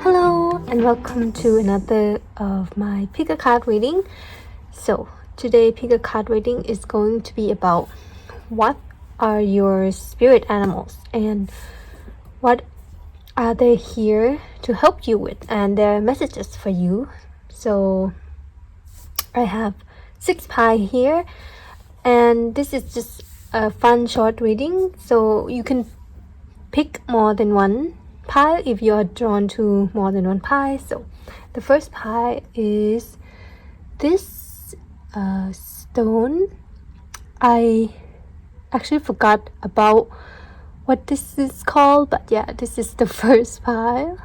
Hello and welcome to another of my pick a card reading. So today pick a card reading is going to be about what are your spirit animals and what are they here to help you with and their messages for you. So I have 6 pie here and this is just a fun short reading, so you can pick more than one pie if you're drawn to more than one pie. So the first pie is this stone. I actually forgot about what this is called, but yeah, this is the first pile.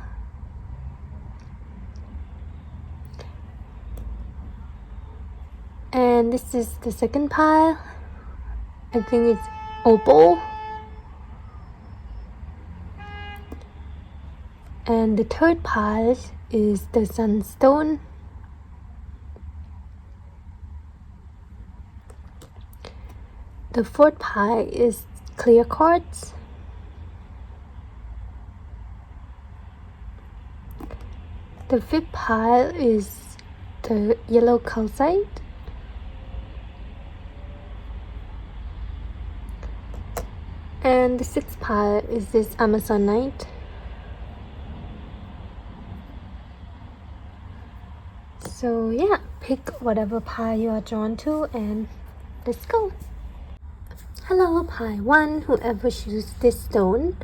And this is the second pile. I think it's opal. And the third pile is the sunstone. The fourth pile is clear quartz. The fifth pile is the yellow calcite. And the sixth pile is this amazonite. So yeah, pick whatever pie you are drawn to and let's go. Hello pie 1, whoever chooses this stone.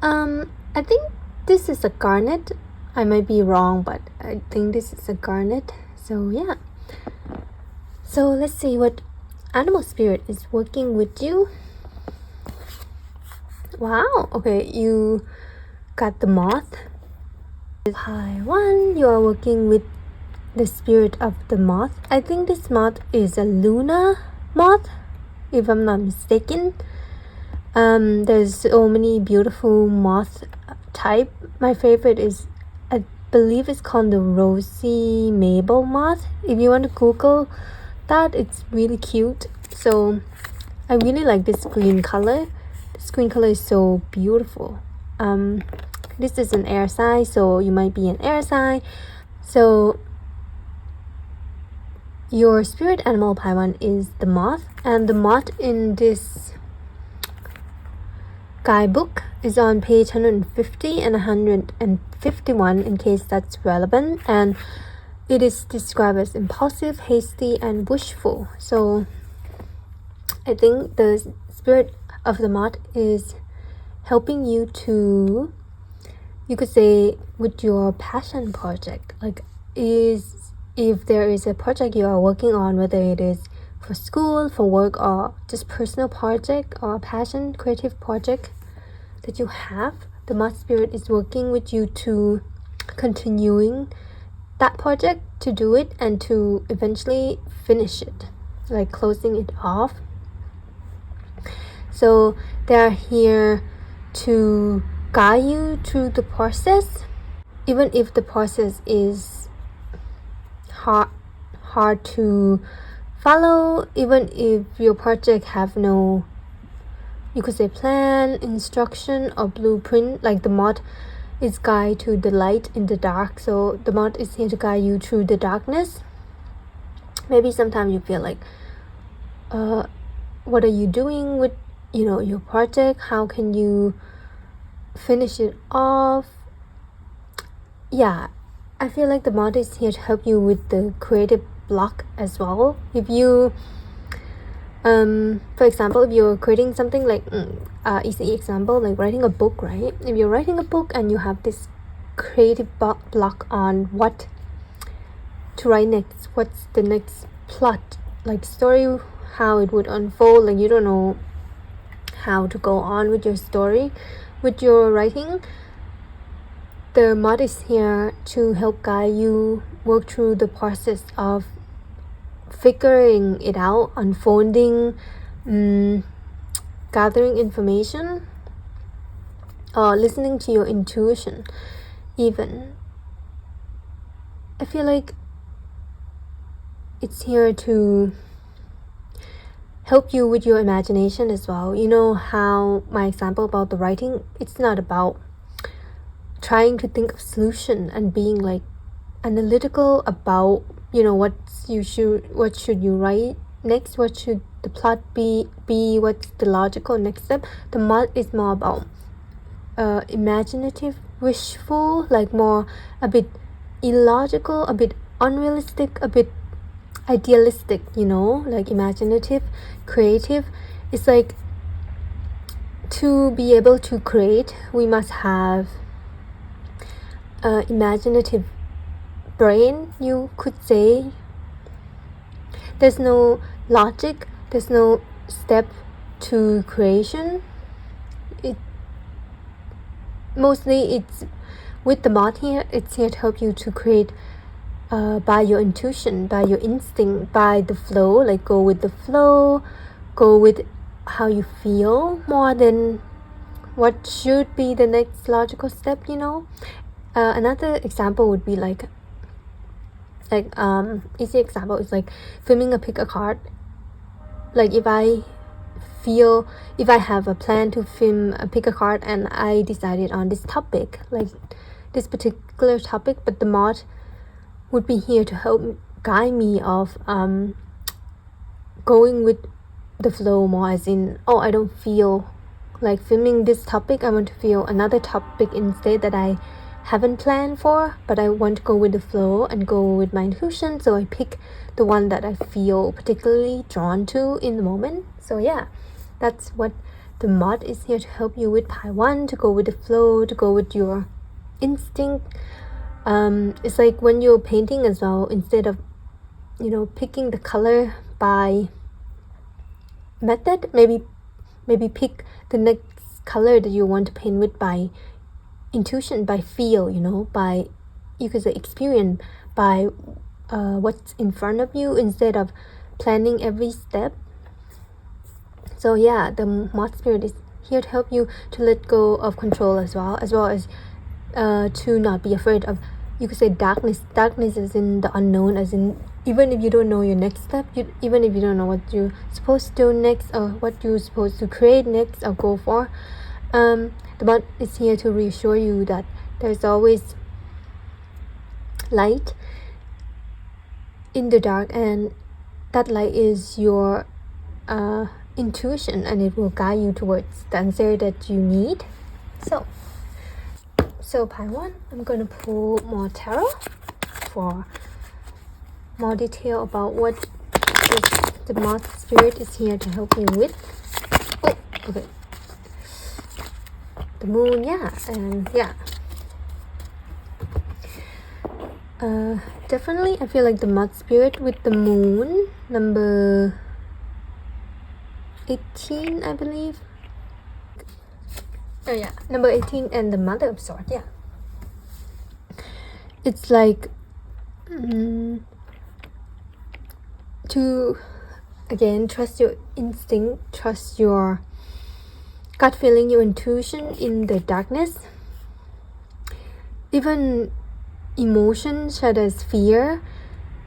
I think this is a garnet. I might be wrong, but I think this is a garnet. So yeah. So let's see what animal spirit is working with you. Wow, okay, you got the moth. Pie 1, you are working with the spirit of the moth. I think this moth is a Luna moth, if I'm not mistaken. There's so many beautiful moth type. My favorite is, I believe it's called the rosy maple moth. If you want to Google that, it's really cute. So I really like this green color. This green color is so beautiful. This is an air sign, so you might be an air sign. So your spirit animal pie 1 is the moth, and the moth in this guidebook is on page 150 and 151 in case that's relevant, and it is described as impulsive, hasty, and wishful. So I think the spirit of the moth is helping you to, you could say, with your passion project. Like, if there is a project you are working on, whether it is for school, for work, or just personal project or passion, creative project that you have, the moth spirit is working with you to continuing that project, to do it and to eventually finish it, like closing it off. So they are here to guide you through the process, even if the process is hard to follow, even if your project have no, you could say, plan, instruction, or blueprint. Like the moth is guide to the light in the dark, so the moth is here to guide you through the darkness. Maybe sometimes you feel like, what are you doing with, your project? How can you finish it off? Yeah, I feel like the moth is here to help you with the creative block as well. If you, for example, if you're creating something like, easy example, like writing a book, right? If you're writing a book and you have this creative block on what to write next, what's the next plot, like story, how it would unfold, like you don't know how to go on with your story, with your writing, the moth is here to help guide you work through the process of figuring it out, unfolding, gathering information, or listening to your intuition. Even I feel like it's here to help you with your imagination as well. You know how my example about the writing, it's not about trying to think of solution and being like analytical about, you know, what should you write next, what should the plot be, what's the logical next step. The mod is more about imaginative, wishful, like more a bit illogical, a bit unrealistic, a bit idealistic, you know, like imaginative, creative. It's like to be able to create, we must have imaginative brain, you could say. There's no logic, there's no step to creation. It's with the mod here, it's here to help you to create by your intuition, by your instinct, by the flow, like go with the flow, go with how you feel more than what should be the next logical step, you know. Another example would be like easy example is like filming a pick a card. Like if I have a plan to film a pick a card and I decided on this topic, like this particular topic, but the mod would be here to help guide me of going with the flow more, as in, oh, I don't feel like filming this topic, I want to feel another topic instead that I haven't planned for, but I want to go with the flow and go with my intuition, so I pick the one that I feel particularly drawn to in the moment. So yeah, that's what the mod is here to help you with. Pi 1, to go with the flow, to go with your instinct. It's like when you're painting as well, instead of, you know, picking the color by method, maybe pick the next color that you want to paint with by intuition, by feel, you know, by, you could say, experience, by what's in front of you, instead of planning every step. So yeah, the mod spirit is here to help you to let go of control as well as to not be afraid of, you could say, darkness is in the unknown, as in, even if you don't know your next step, even if you don't know what you're supposed to do next, or what you're supposed to create next or go for, the mod is here to reassure you that there's always light in the dark, and that light is your intuition, and it will guide you towards the answer that you need. So Pi 1, I'm gonna pull more tarot for more detail about what the mod spirit is here to help you with. Oh, okay. The moon, yeah, and yeah. Definitely, I feel like the mod spirit with the moon, number 18, I believe. Oh yeah, number 18, and the Mother of Swords, yeah. It's like to, again, trust your instinct, trust your gut feeling, your intuition in the darkness. Even emotions such as fear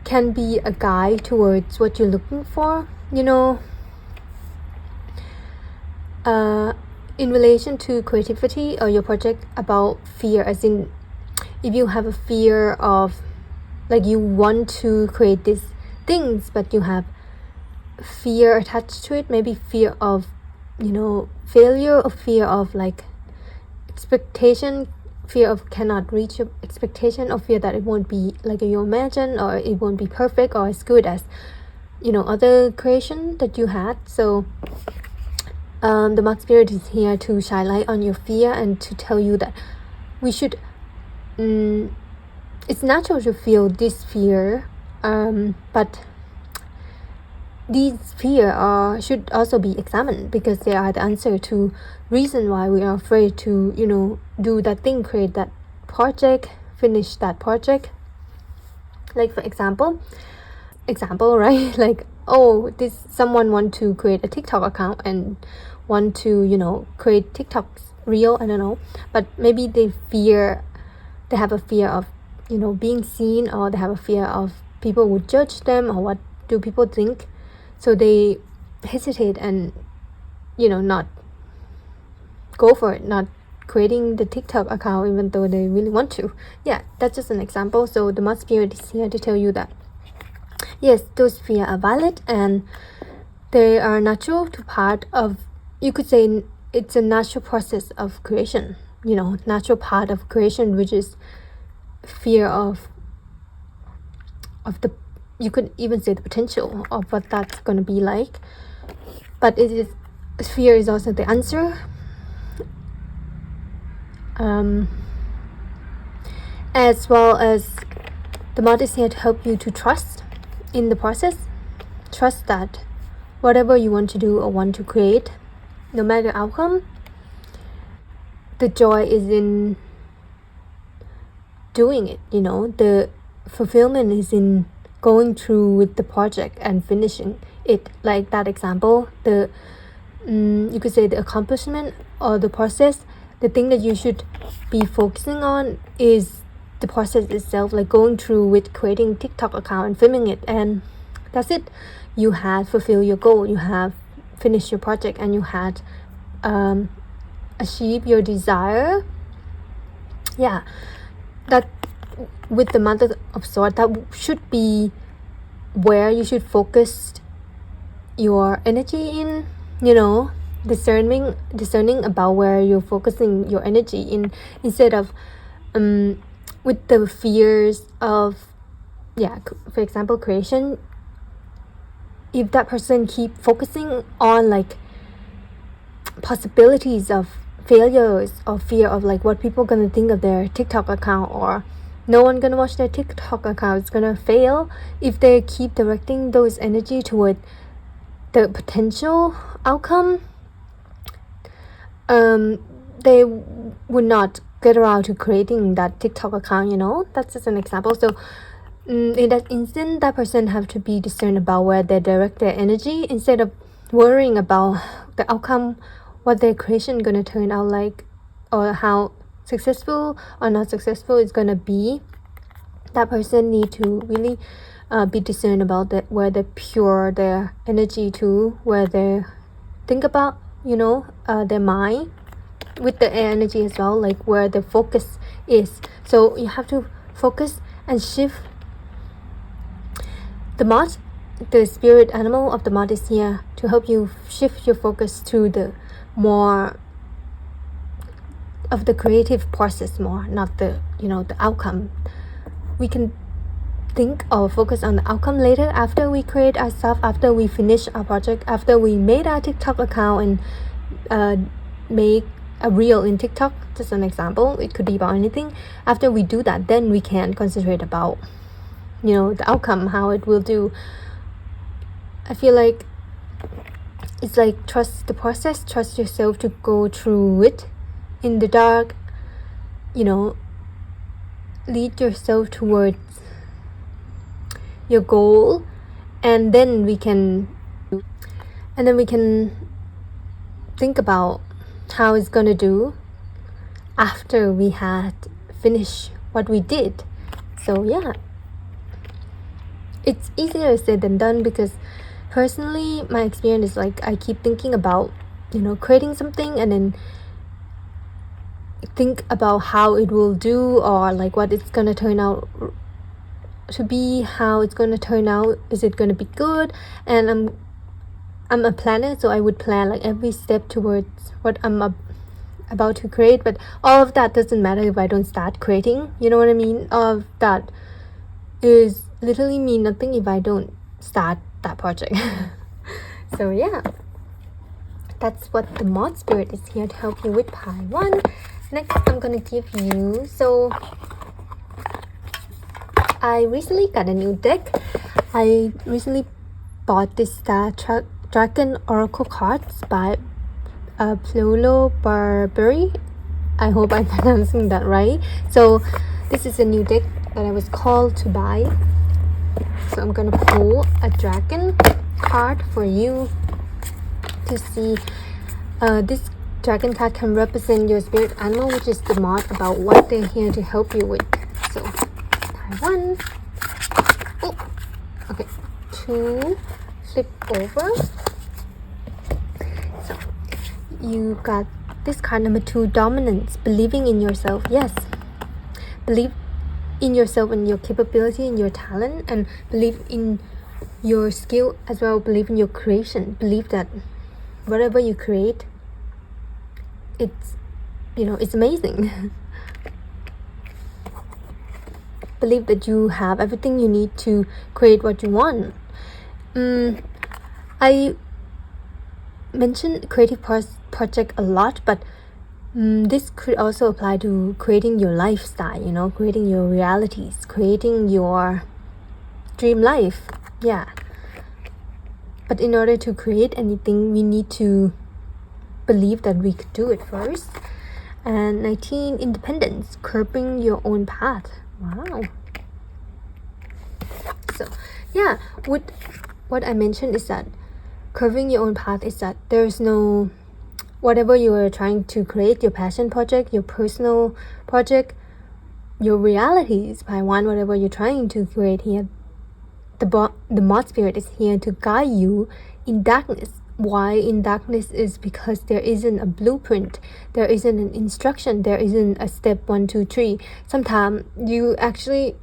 can be a guide towards what you're looking for, you know. In relation to creativity or your project, about fear, as in, if you have a fear of, like, you want to create these things but you have fear attached to it, maybe fear of, you know, failure, or fear of like expectation, fear of cannot reach your expectation, or fear that it won't be like you imagine, or it won't be perfect or as good as, you know, other creation that you had. So the mod spirit is here to shine light on your fear and to tell you that we should it's natural to feel this fear, but these fear should also be examined, because they are the answer to reason why we are afraid to, you know, do that thing, create that project, finish that project. Like for example, right? Like, oh, someone want to create a TikTok account and want to, you know, create TikTok's reel, I don't know, but maybe they have a fear of, you know, being seen, or they have a fear of people would judge them, or what do people think. So they hesitate and not go for it, not creating the TikTok account even though they really want to. Yeah, that's just an example. So the mod spirit is here to tell you that yes, those fears are valid and they are natural to part of, you could say it's a natural process of creation, natural part of creation, which is fear of the, you could even say the potential of what that's going to be like. But it is, fear is also the answer. As well as the mod is here to help you to trust in the process. Trust that whatever you want to do or want to create, no matter outcome, the joy is in doing it. The fulfillment is in going through with the project and finishing it. Like that example, the you could say the accomplishment or the process, the thing that you should be focusing on is the process itself, like going through with creating TikTok account and filming it, and that's it. You had fulfilled your goal, you have finished your project, and you had achieved your desire. Yeah, that with the Mother of Swords, that should be where you should focus your energy in, discerning about where you're focusing your energy in, instead of with the fears of, for example, creation. If that person keep focusing on like possibilities of failures or fear of like what people gonna think of their TikTok account, or no one gonna watch their TikTok account, it's gonna fail, if they keep directing those energy toward the potential outcome, they would not get around to creating that TikTok account. That's just an example. So in that instant, that person have to be discerned about where they direct their energy, instead of worrying about the outcome, what their creation gonna turn out like, or how successful or not successful it's gonna be. That person need to really be discerned about that, where they pour their energy to, where they think about, their mind with the energy as well, like where the focus is. So you have to focus and shift. The spirit animal of the mod is here to help you shift your focus to the more of the creative process, more, not the the outcome. We can think or focus on the outcome later, after we create our stuff, after we finish our project, after we made our TikTok account and make a reel in TikTok, just an example. It could be about anything. After we do that, then we can concentrate about the outcome, how it will do. I feel like it's like trust the process, trust yourself to go through it in the dark, lead yourself towards your goal, and then we can think about how it's gonna do after we had finished what we did. So yeah, it's easier said than done, because personally my experience is like I keep thinking about creating something, and then think about how it will do, or like what it's gonna turn out to be, how it's gonna turn out, is it gonna be good. And I'm a planner, so I would plan like every step towards what I'm about to create. But all of that doesn't matter if I don't start creating, you know what I mean? All of that is literally mean nothing if I don't start that project. So yeah, that's what the mod spirit is here to help you with pile 1. Next, I'm gonna give you, so I recently got a new deck. I recently bought this Dragon Oracle cards by Plolo Barbary. I hope I'm pronouncing that right. So this is a new deck that I was called to buy. So I'm gonna pull a dragon card for you to see. This dragon card can represent your spirit animal, which is the mod about what they're here to help you with. So tie 1. Oh, okay. 2. Flip over. you got this card number 2, dominance, believing in yourself. Yes, believe in yourself and your capability and your talent, and believe in your skill as well. Believe in your creation. Believe that whatever you create, it's, you know, it's amazing. Believe that you have everything you need to create what you want. I mentioned creative project a lot, but this could also apply to creating your lifestyle, you know, creating your realities, creating your dream life. Yeah. But in order to create anything, we need to believe that we could do it first. And 19, independence, curbing your own path. Wow. So yeah, what I mentioned is that curving your own path is that there's no, whatever you are trying to create, your passion project, your personal project, your realities, by one, whatever you're trying to create here, the mod spirit is here to guide you in darkness. Why in darkness is because there isn't a blueprint, there isn't an instruction, there isn't a step 1, 2, 3. Sometimes you actually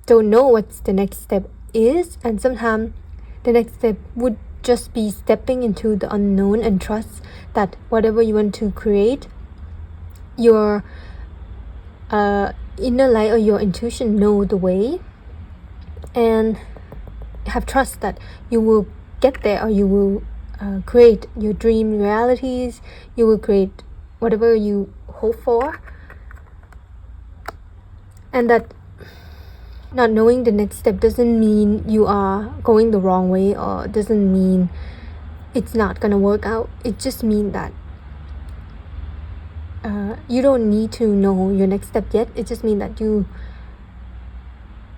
don't know what the next step is, and sometimes the next step would just be stepping into the unknown and trust that whatever you want to create, your inner light or your intuition know the way, and have trust that you will get there, or you will create your dream realities, you will create whatever you hope for. And that not knowing the next step doesn't mean you are going the wrong way, or doesn't mean it's not gonna work out. It just means that you don't need to know your next step yet. It just means that you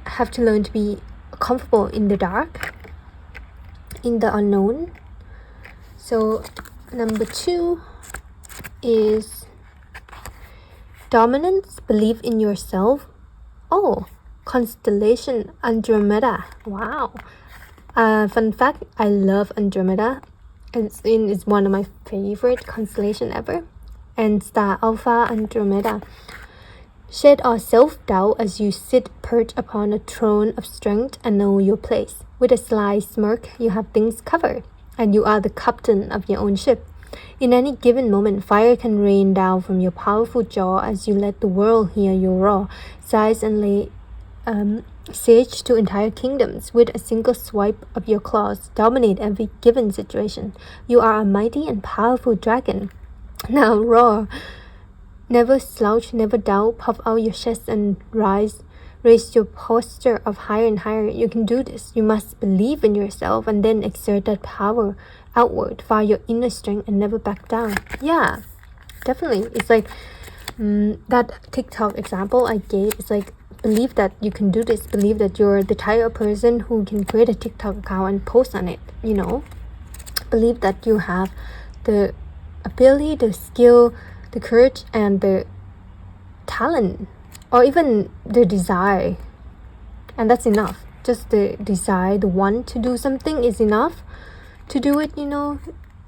have to learn to be comfortable in the dark, in the unknown. So number 2 is dominance, believe in yourself. Oh, constellation Andromeda. Wow. Fun fact, I love Andromeda. It's one of my favorite constellation ever. And star Alpha Andromeda. Shed all self-doubt as you sit perched upon a throne of strength and know your place. With a sly smirk, you have things covered, and you are the captain of your own ship. In any given moment, fire can rain down from your powerful jaw as you let the world hear your roar, size and lay siege to entire kingdoms. With a single swipe of your claws, dominate every given situation. You are a mighty and powerful dragon. Now roar. Never slouch, never doubt. Puff out your chest and raise your posture of higher and higher. You can do this. You must believe in yourself and then exert that power outward. Fire your inner strength and never back down. Yeah, definitely. It's like that TikTok example I gave. It's like, believe that you can do this. Believe that you're the type of person who can create a TikTok account and post on it, you know. Believe that you have the ability, the skill, the courage, and the talent, or even the desire, and that's enough. Just the desire, the want to do something is enough to do it, you know.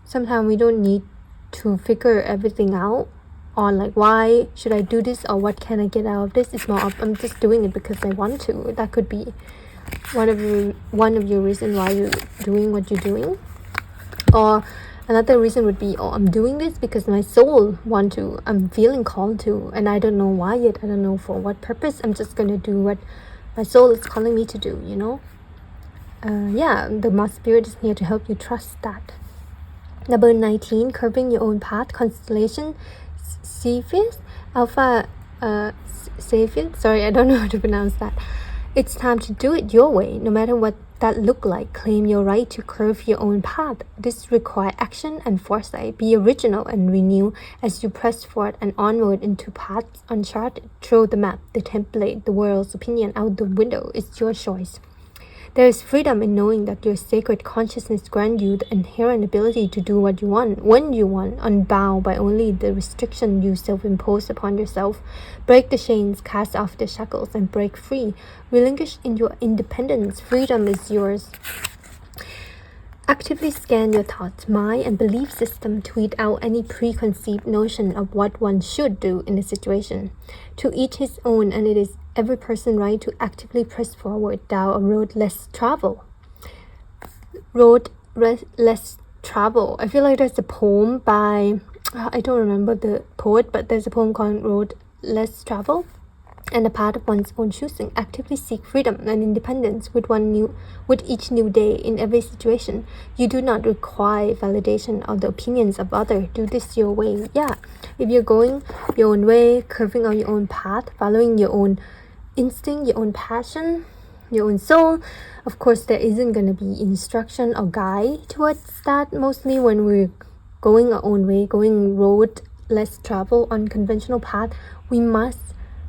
Sometimes we don't need to figure everything out on like, why should I do this, or what can I get out of this. It's more of, I'm just doing it because I want to. That could be one of your reasons why you're doing what you're doing. Or another reason would be, oh, I'm doing this because my soul want to. I'm feeling called to, and I don't know why yet. I don't know for what purpose. I'm just gonna do what my soul is calling me to do, you know. Yeah, the mod spirit is here to help you trust that. Number 19, curving your own path, constellation Cepheus, Alpha Cepheus. Sorry, I don't know how to pronounce that. It's time to do it your way, no matter what that look like. Claim your right to curve your own path. This requires action and foresight. Be original and renew as you press forward and onward into paths uncharted. Throw the map, the template, the world's opinion out the window. It's your choice. There is freedom in knowing that your sacred consciousness grants you the inherent ability to do what you want, when you want, unbound by only the restriction you self-impose upon yourself. Break the chains, cast off the shackles, and break free. Relinquish in your independence. Freedom is yours. Actively scan your thoughts, mind, and belief system to weed out any preconceived notion of what one should do in a situation. To each his own, and it is every person's right to actively press forward down a road less traveled. Less travel. I feel like there's a poem by, I don't remember the poet, but there's a poem called Road Less Travel, and a path of one's own choosing. Actively seek freedom and independence with each new day in every situation. You do not require validation of the opinions of others. Do this your way. Yeah, if you're going your own way, curving on your own path, following your own instinct, your own passion, your own soul, of course there isn't going to be instruction or guide towards that. Mostly when we're going our own way, going road less travel, unconventional path, we must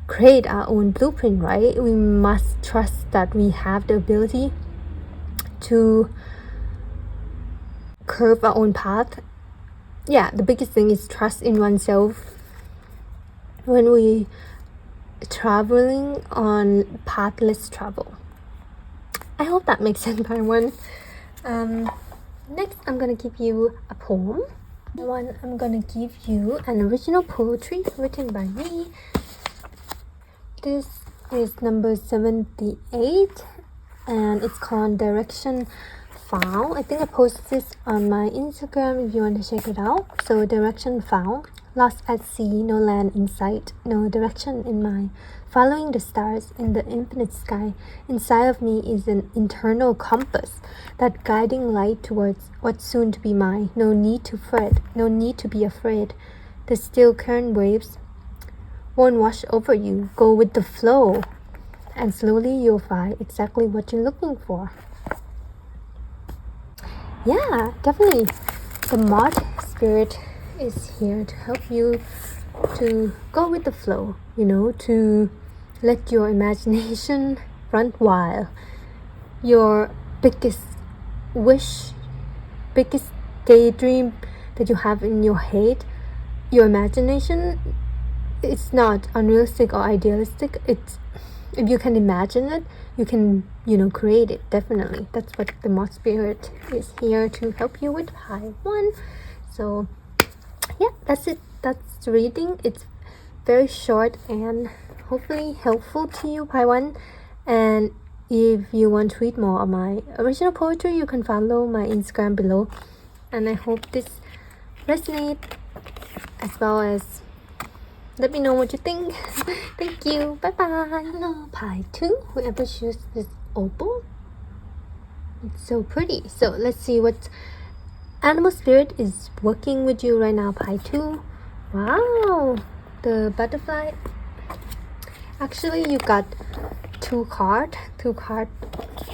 create our own blueprint, right? We must trust that we have the ability to curve our own path. Yeah, the biggest thing is trust in oneself when we traveling on path less travel. I hope that makes sense, everyone. Next, I'm gonna give you a poem. I'm gonna give you an original poetry written by me. This is number 78, and it's called Direction Found. I think I posted this on my Instagram if you want to check it out. So, Direction Found. Lost at sea, no land in sight, no direction in mind. Following the stars in the infinite sky, inside of me is an internal compass, that guiding light towards what's soon to be mine. No need to fret, no need to be afraid. The still current waves won't wash over you. Go with the flow, and slowly you'll find exactly what you're looking for. Yeah, definitely. The mod spirit is here to help you to go with the flow, to let your imagination run wild. Your biggest wish, biggest daydream that you have in your head, your imagination, it's not unrealistic or idealistic. It's, if you can imagine it, you can create it. Definitely, that's what the mod spirit is here to help you with. Pi 1. So yeah, that's it. That's the reading. It's very short and hopefully helpful to you, Pi 1. And if you want to read more of my original poetry, you can follow my Instagram below. And I hope this resonates, as well as let me know what you think. Thank you. Bye bye. Hello, Pi 2. Whoever chooses this opal, it's so pretty. So let's see what animal spirit is working with you right now, Pi 2. Wow, the butterfly. Actually, you got two cards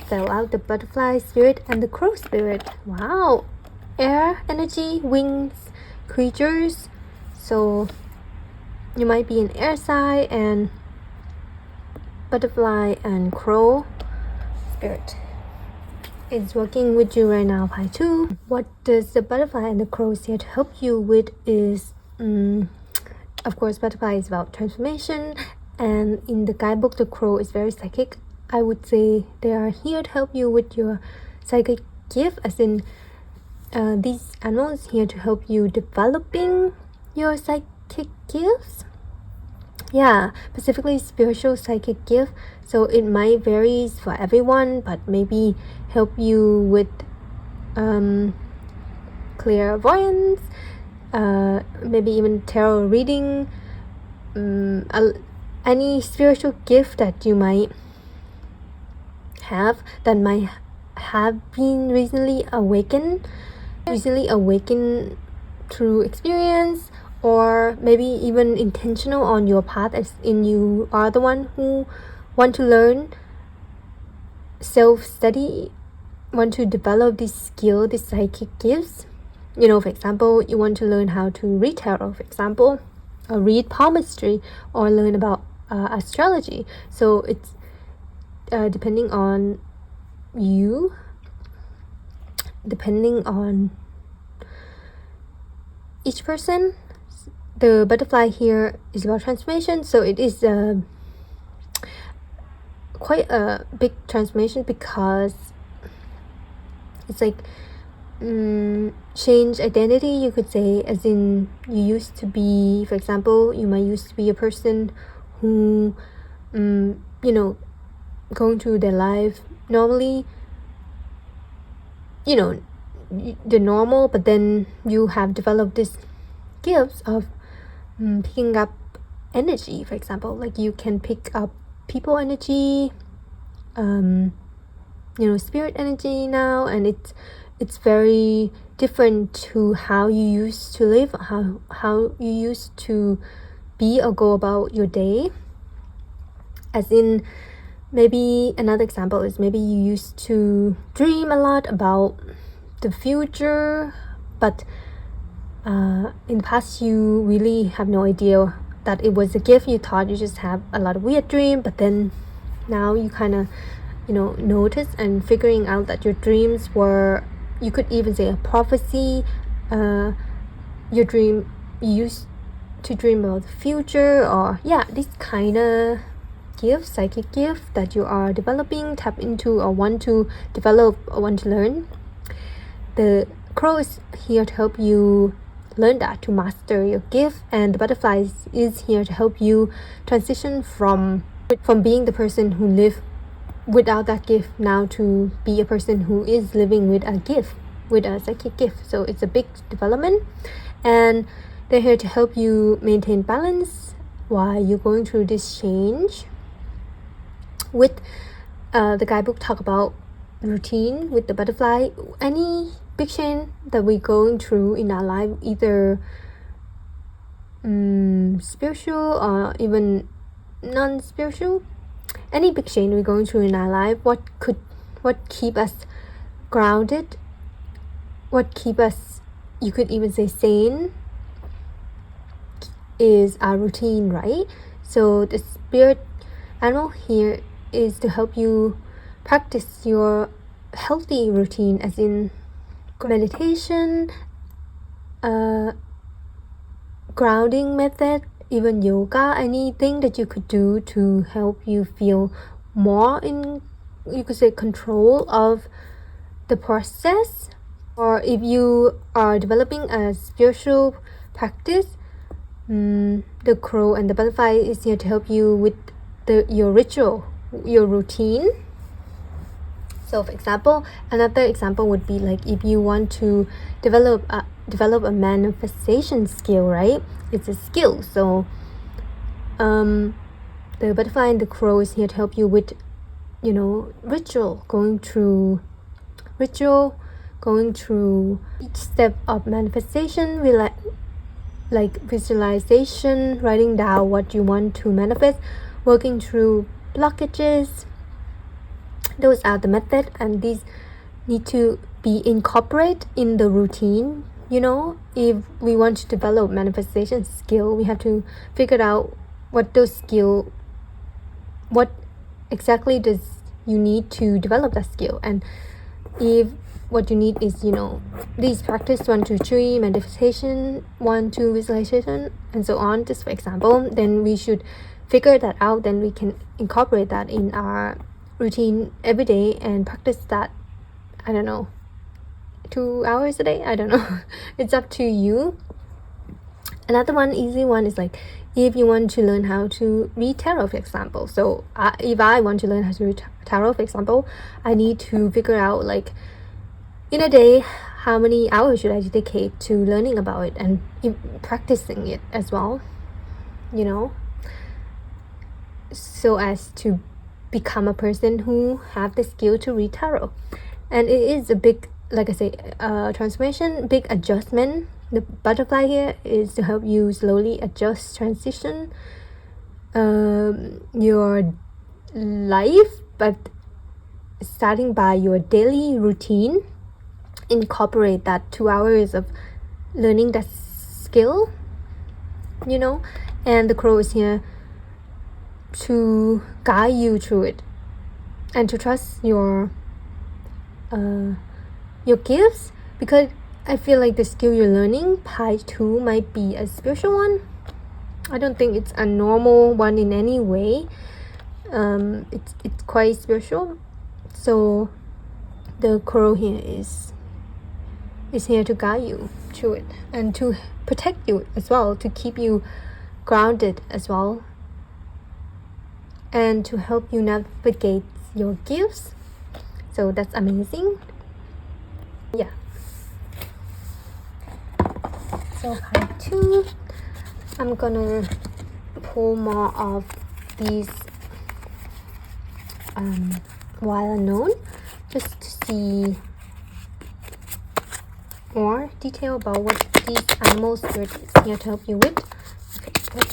fell out, the butterfly spirit and the crow spirit. Wow, air energy, wings, creatures. So you might be an air sign, and butterfly and crow spirit is working with you right now, Pi 2. What does the butterfly and the crows here to help you with is, of course, butterfly is about transformation, and in the guidebook, the crow is very psychic. I would say they are here to help you with your psychic gift, as in these animals here to help you developing your psychic gifts. Yeah, specifically spiritual psychic gift. So it might varies for everyone, but maybe help you with clairvoyance, maybe even tarot reading, any spiritual gift that you might have, that might have been recently awakened through experience, or maybe even intentional on your path, as in you are the one who want to learn, self-study, want to develop this skill, this psychic gifts. For example, you want to learn how to read tarot, for example, or read palmistry, or learn about astrology. So it's depending on you, depending on each person. The butterfly here is about transformation, so it is quite a big transformation, because it's like change identity, you could say, as in you used to be, for example, you might used to be a person who you know, going through their life normally, you know, the normal, but then you have developed this gifts of picking up energy. For example, like you can pick up people energy, you know, spirit energy now, and it's very different to how you used to live, how you used to be or go about your day. As in, maybe another example is maybe you used to dream a lot about the future, but in the past you really have no idea that it was a gift. You thought you just have a lot of weird dream, but then now you kind of, you know, notice and figuring out that your dreams were, you could even say, a prophecy. Your dream, you used to dream about the future, or yeah, this kind of gift, psychic gift that you are developing, tap into, or want to develop or want to learn. The crow is here to help you learn that, to master your gift, and the butterfly is here to help you transition from being the person who live without that gift now to be a person who is living with a gift, with a psychic gift. So it's a big development, and they're here to help you maintain balance while you're going through this change. With the guidebook talk about routine with the butterfly, any big change that we're going through in our life, either spiritual or even non-spiritual, any big change we're going through in our life, what keep us grounded, what keep us, you could even say, sane, is our routine, right? So the spirit animal here is to help you practice your healthy routine, as in meditation, grounding method, even yoga, anything that you could do to help you feel more in, you could say, control of the process. Or if you are developing a spiritual practice, the crow and the butterfly is here to help you with your ritual, your routine. So for example, another example would be like if you want to develop a manifestation skill, right? It's a skill. So the butterfly and the crow is here to help you with, you know, ritual, going through each step of manifestation, like visualization, writing down what you want to manifest, working through blockages. Those are the method, and these need to be incorporated in the routine. You know, if we want to develop manifestation skill, we have to figure out what those skill, what exactly does you need to develop that skill. And if what you need is, you know, these practice 1, 2, 3, manifestation, 1, 2, visualization, and so on, just for example, then we should figure that out. Then we can incorporate that in our routine every day and practice that, I don't know, 2 hours a day, I don't know. It's up to you. Another one, easy one, is like if you want to learn how to read tarot, for example. So if I want to learn how to read tarot, for example, I need to figure out, like, in a day, how many hours should I dedicate to learning about it and practicing it as well, you know, so as to become a person who have the skill to read tarot. And it is a big, like I say, transformation, big adjustment. The butterfly here is to help you slowly adjust, transition your life, but starting by your daily routine, incorporate that 2 hours of learning that skill, you know. And the crow is here to guide you through it and to trust your gifts, because I feel like the skill you're learning, part 2, might be a spiritual one. I don't think it's a normal one in any way. It's quite spiritual. So the crow here is is here to guide you through it and to protect you as well, to keep you grounded as well, and to help you navigate your gifts. So that's amazing. Yeah. So part 2, I'm gonna pull more of these while unknown, just to see more detail about what these animal spirits is here to help you with. Okay, okay.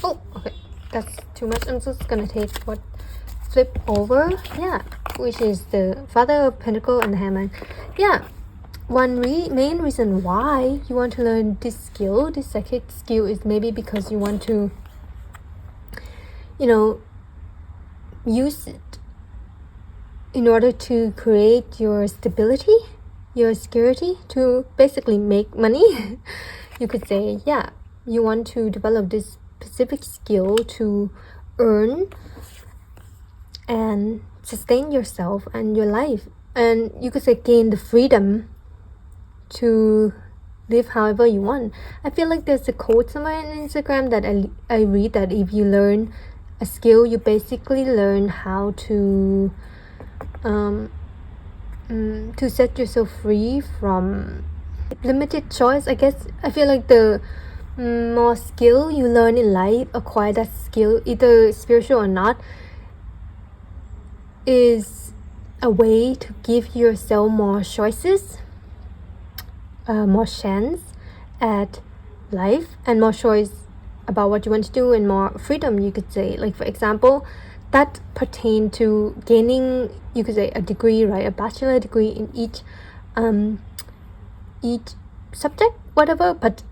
Oh, okay, that's too much. I'm just gonna take what flip over, yeah, which is the Father of Pentacles and the Hangman. Yeah, one main reason why you want to learn this skill, this psychic skill, is maybe because you want to, you know, use it in order to create your stability, your security, to basically make money. You could say, yeah, you want to develop this specific skill to earn and sustain yourself and your life, and you could say gain the freedom to live however you want. I feel like there's a quote somewhere on Instagram that I read that if you learn a skill, you basically learn how to set yourself free from limited choice, I guess. I feel like the more skill you learn in life, acquire that skill, either spiritual or not, is a way to give yourself more choices, more chance at life, and more choice about what you want to do, and more freedom, you could say. Like, for example, that pertain to gaining, you could say, a degree, right? A bachelor degree in each subject, whatever. But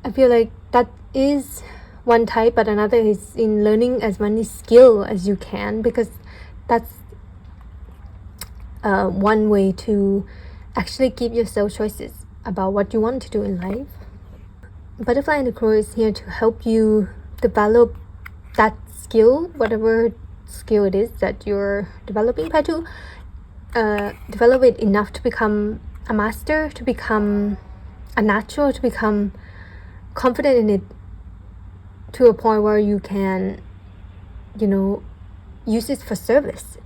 I feel like that is one type, but another is in learning as many skill as you can, because that's one way to actually give yourself choices about what you want to do in life. Butterfly in the Crow is here to help you develop that skill, whatever skill it is that you're developing. Try to develop it enough to become a master, to become a natural, to become confident in it, to a point where you can, you know, use it for service,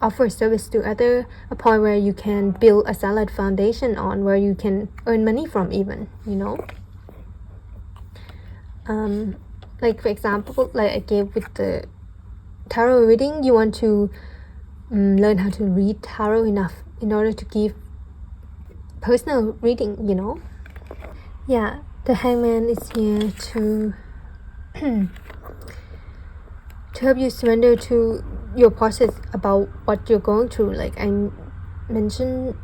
offer service to other, a point where you can build a solid foundation on, where you can earn money from, even, you know. Like, for example, like I gave with the tarot reading, you want to learn how to read tarot enough in order to give personal reading, you know. Yeah, the Hangman is here to to help you surrender to your process about what you're going through. Like I mentioned,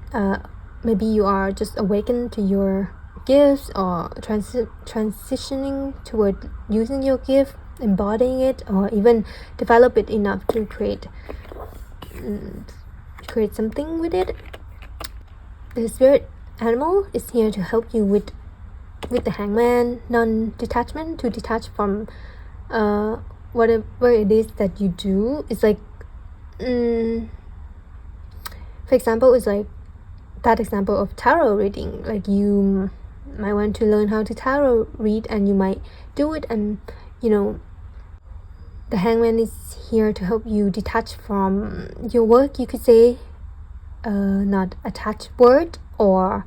maybe you are just awakened to your gifts, or transitioning toward using your gift, embodying it, or even develop it enough to create something with it. The spirit animal is here to help you with the Hangman, non-detachment, to detach from whatever it is that you do. It's like, for example, it's like that example of tarot reading. Like, you might want to learn how to tarot read, and you might do it, and you know, the Hangman is here to help you detach from your work, you could say, not attach word or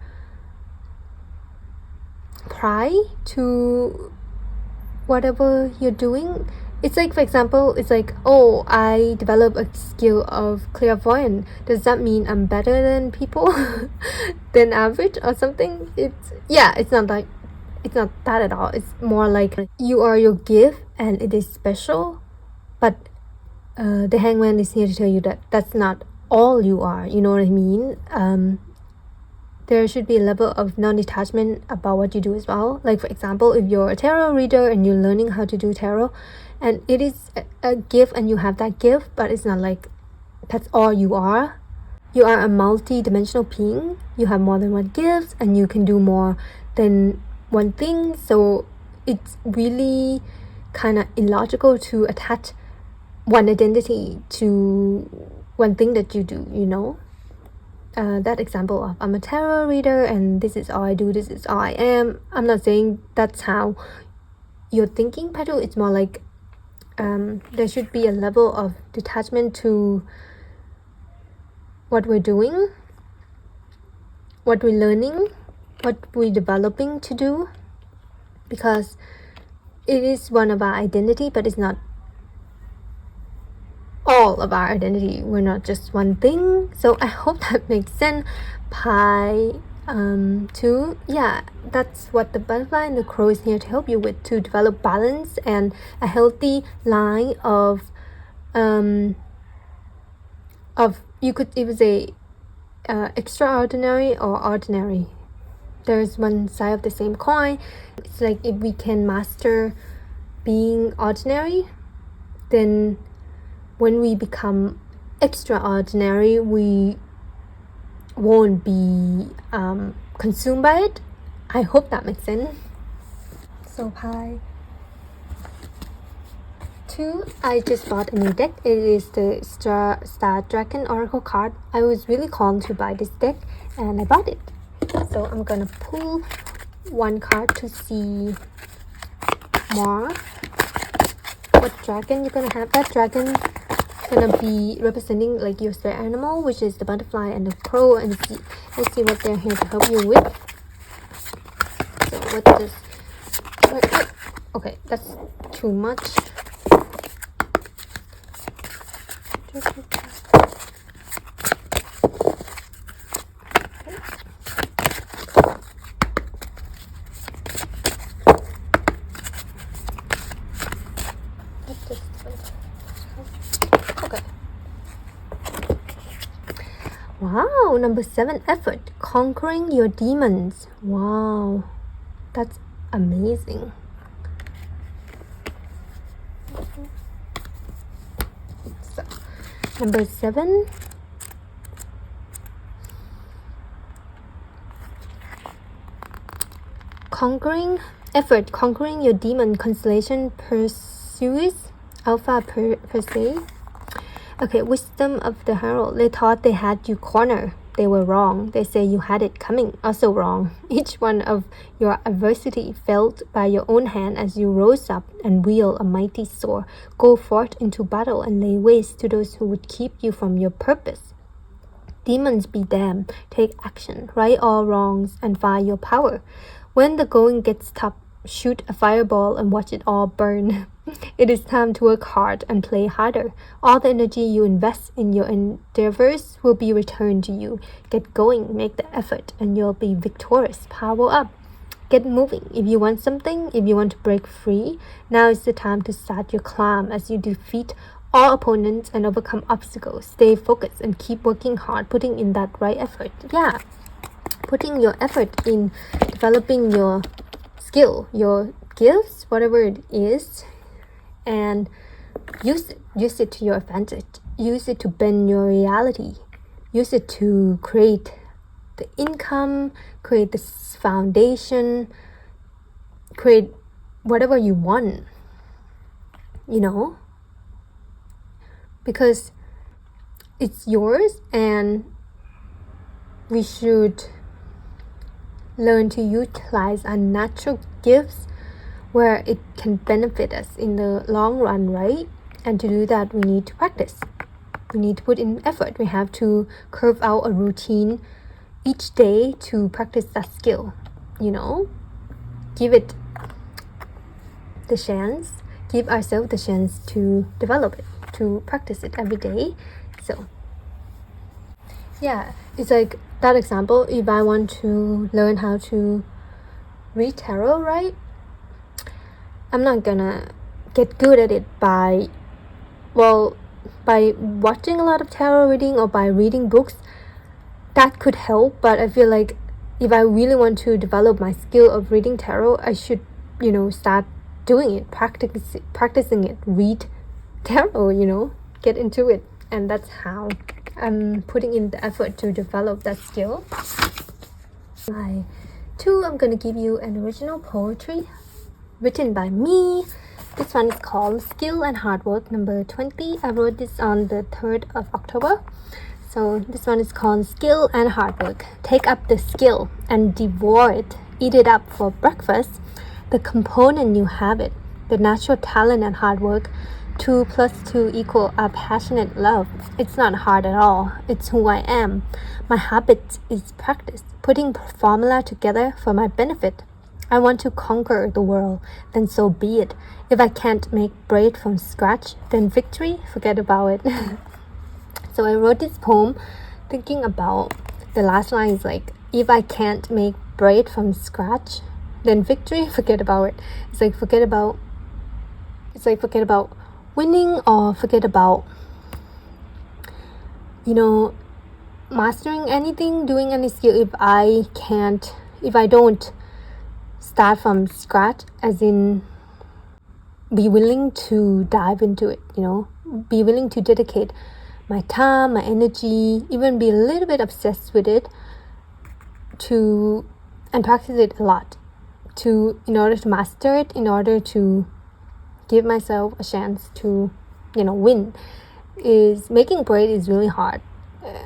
pry to whatever you're doing. It's like, for example, it's like, oh, I develop a skill of clairvoyant. Does that mean I'm better than people, than average or something? It's not that at all. It's more like you are your gift and it is special, but the Hangman is here to tell you that that's not all you are. You know what I mean? There should be a level of non-detachment about what you do as well. Like, for example, if you're a tarot reader and you're learning how to do tarot, and it is a gift and you have that gift, but it's not like that's all you are. You are a multi-dimensional being. You have more than one gift, and you can do more than one thing. So it's really kind of illogical to attach one identity to one thing that you do, you know. That example of I'm a tarot reader and this is all I do, this is all I am. I'm not saying that's how you're thinking, Pedro. It's more like there should be a level of detachment to what we're doing, what we're learning, what we're developing to do, because it is one of our identity, but it's not all of our identity. We're not just one thing. So I hope that makes sense. Pi 2, yeah, that's what the butterfly and the crow is here to help you with, to develop balance and a healthy line of you could even say extraordinary or ordinary. There's one side of the same coin. It's like if we can master being ordinary, then when we become extraordinary, we won't be consumed by it. I hope that makes sense. So Pi 2, I just bought a new deck. It is the Star Dragon Oracle card. I was really called to buy this deck and I bought it. So I'm gonna pull one card to see more what dragon you're gonna have. That dragon gonna be representing like your spirit animal, which is the butterfly and the crow, and let's see what they're here to help you with. So what does okay, that's too much. Wow, number 7, effort, conquering your demons. Wow, that's amazing. So, number 7, conquering effort, conquering your demon. Constellation Perseus, Alpha per se. Okay, wisdom of the herald. They thought they had you cornered. They were wrong. They say you had it coming. Also wrong. Each one of your adversity felt by your own hand as you rose up and wield a mighty sword. Go forth into battle and lay waste to those who would keep you from your purpose. Demons be damned. Take action. Right all wrongs and fire your power. When the going gets tough, shoot a fireball and watch it all burn. It is time to work hard and play harder. All the energy you invest in your endeavors will be returned to you. Get going, make the effort, and you'll be victorious. Power up. Get moving. If you want something, if you want to break free, now is the time to start your climb as you defeat all opponents and overcome obstacles. Stay focused and keep working hard, putting in that right effort. Yeah, putting your effort in developing your skill, your gifts, whatever it is, and use it to your advantage. Use it to bend your reality. Use it to create the income, create the foundation, create whatever you want, you know, because it's yours, and we should learn to utilize our natural gifts where it can benefit us in the long run, right? And to do that, we need to practice. We need to put in effort. We have to carve out a routine each day to practice that skill, you know? Give it the chance, give ourselves the chance to develop it, to practice it every day. So yeah, it's like that example. If I want to learn how to read tarot, right? I'm not gonna get good at it by watching a lot of tarot reading or by reading books. That could help, but I feel like if I really want to develop my skill of reading tarot, I should, you know, start doing it, practicing it, read tarot, you know, get into it. And that's how I'm putting in the effort to develop that skill. I'm gonna give you an original poetry written by me, This one is called Skill and Hard Work number 20. I wrote this on the 3rd of October. So this one is called Skill and Hard Work. Take up the skill and devour it. Eat it up for breakfast. The component new habit. The natural talent and hard work. 2 + 2 = a passionate love. It's not hard at all. It's who I am. My habit is practice. Putting formula together for my benefit. I want to conquer the world, then so be it. If I can't make bread from scratch, then victory, forget about it. So I wrote this poem thinking about the last line is like, if I can't make bread from scratch, then victory, forget about it. It's like forget about winning, or forget about, mastering anything, doing any skill. If I don't start from scratch, as in be willing to dive into it, be willing to dedicate my time, my energy, even be a little bit obsessed with it, and practice it a lot, in order to master it, in order to give myself a chance to, win. Is making bread is really hard.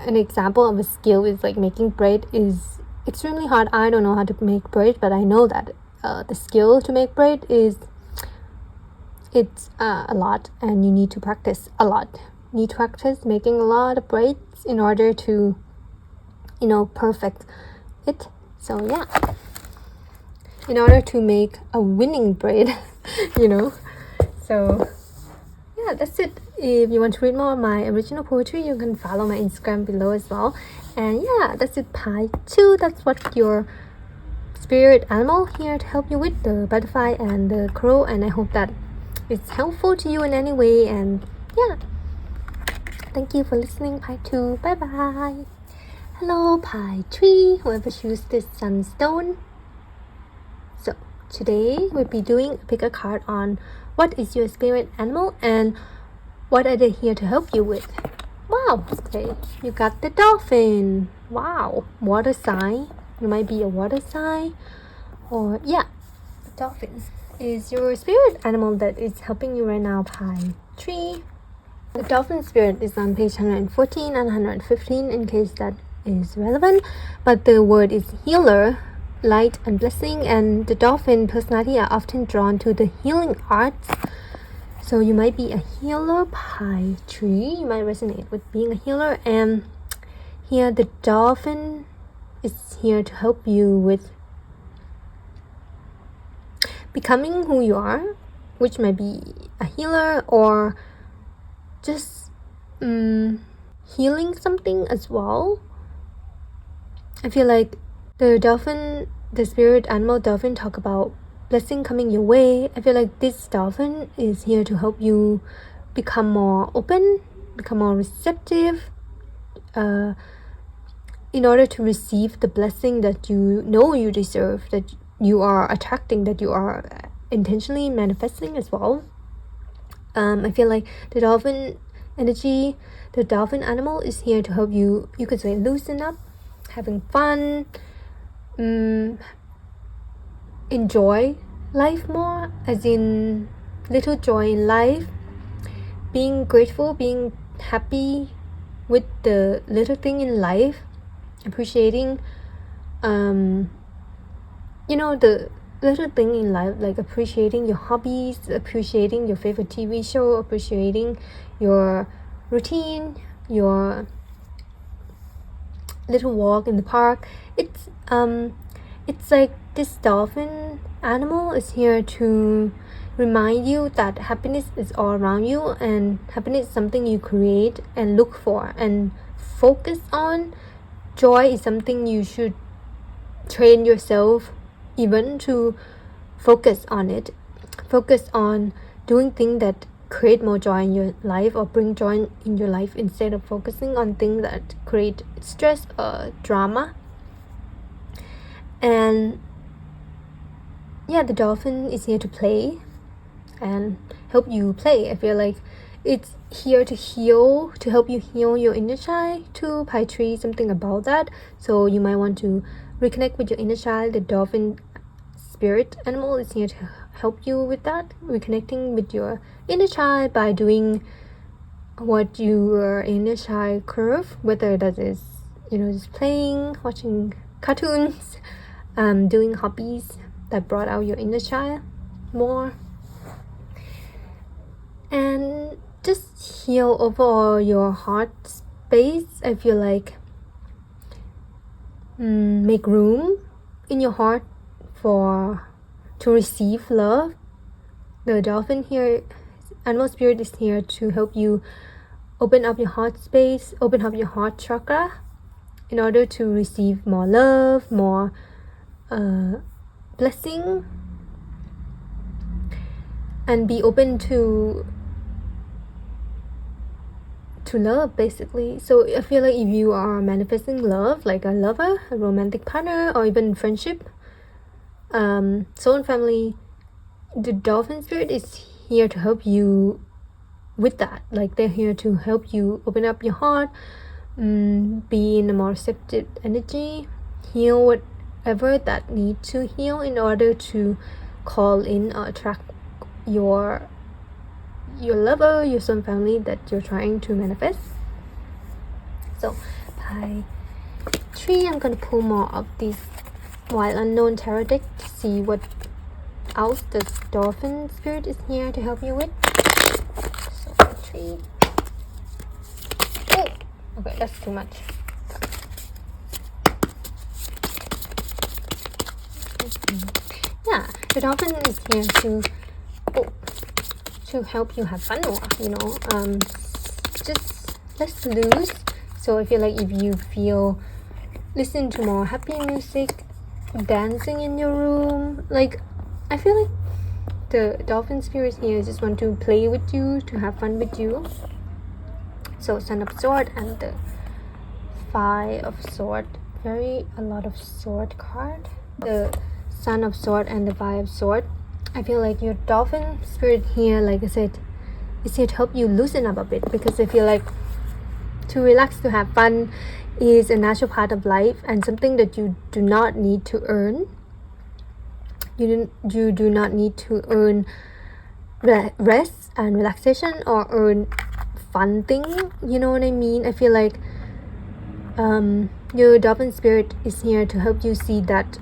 An example of a skill is like making bread is extremely hard. I don't know how to make bread, but I know that the skill to make bread it's a lot, and you need to practice a lot. You need to practice making a lot of breads in order to, perfect it. So yeah, in order to make a winning bread, So yeah, that's it. If you want to read more of my original poetry, you can follow my Instagram below as well. And yeah, that's it, part 2. That's what your spirit animal here to help you with, the butterfly and the crow. And I hope that it's helpful to you in any way. And yeah, thank you for listening, part 2. Bye bye. Hello, part 3, whoever choose this sunstone. So today we'll be doing pick a card on what is your spirit animal and what are they here to help you with. Wow, okay, you got the dolphin. Wow, water sign. You might be a water sign, or yeah, the dolphin is your spirit animal that is helping you right now. Pie 3. The dolphin spirit is on page 114 and 115 in case that is relevant, but the word is healer, light and blessing, and the dolphin personality are often drawn to the healing arts. So you might be a healer, pie 3. You might resonate with being a healer, and here the dolphin is here to help you with becoming who you are, which might be a healer or just healing something as well. I feel like the dolphin, the spirit animal dolphin, talk about blessing coming your way. I feel like this dolphin is here to help you become more open, become more receptive, in order to receive the blessing that you deserve, that you are attracting, that you are intentionally manifesting as well. I feel like the dolphin energy, the dolphin animal is here to help you could say loosen up, having fun, enjoy life more, as in little joy in life, being grateful, being happy with the little thing in life, appreciating the little thing in life, like appreciating your hobbies, appreciating your favorite TV show, appreciating your routine, your little walk in the park. It's like this dolphin animal is here to remind you that happiness is all around you, and happiness is something you create and look for and focus on. Joy is something you should train yourself even to focus on it. Focus on doing things that create more joy in your life or bring joy in your life, instead of focusing on things that create stress or drama. And yeah, the dolphin is here to play and help you play. I feel like it's here to heal, to help you heal your inner child too. Pie 3, something about that. So you might want to reconnect with your inner child. The dolphin spirit animal is here to help you with that, reconnecting with your inner child by doing what your inner child crave, whether that is, just playing, watching cartoons, doing hobbies that brought out your inner child more, and just heal overall your heart space. I feel like make room in your heart to receive love. The dolphin here, animal spirit, is here to help you open up your heart space, open up your heart chakra in order to receive more love, more blessing, and be open to love, basically. So I feel like if you are manifesting love, like a lover, a romantic partner, or even friendship, soul and family, the dolphin spirit is here to help you with that. Like, they're here to help you open up your heart, be in a more receptive energy, heal whatever that needs to heal in order to call in or attract your lover, your soul family that you're trying to manifest. So by 3, I'm gonna pull more of these Wild Unknown tarot deck to see what else the dolphin spirit is here to help you with. So 3. Oh, okay, that's too much. Yeah, the dolphin is here to help you have fun more, just less loose. So I feel like if you listen to more happy music, dancing in your room, like, I feel like the dolphin spirit here just want to play with you, to have fun with you. So Sun of Sword and the 5 of Sword, a lot of sword card. The Sun of Sword and the 5 of Sword, I feel like your dolphin spirit here, like I said, is here to help you loosen up a bit, because I feel like to relax, to have fun is a natural part of life and something that you do not need to earn. You do not need to earn rest and relaxation or earn fun thing, you know what I mean? I feel like your dolphin spirit is here to help you see that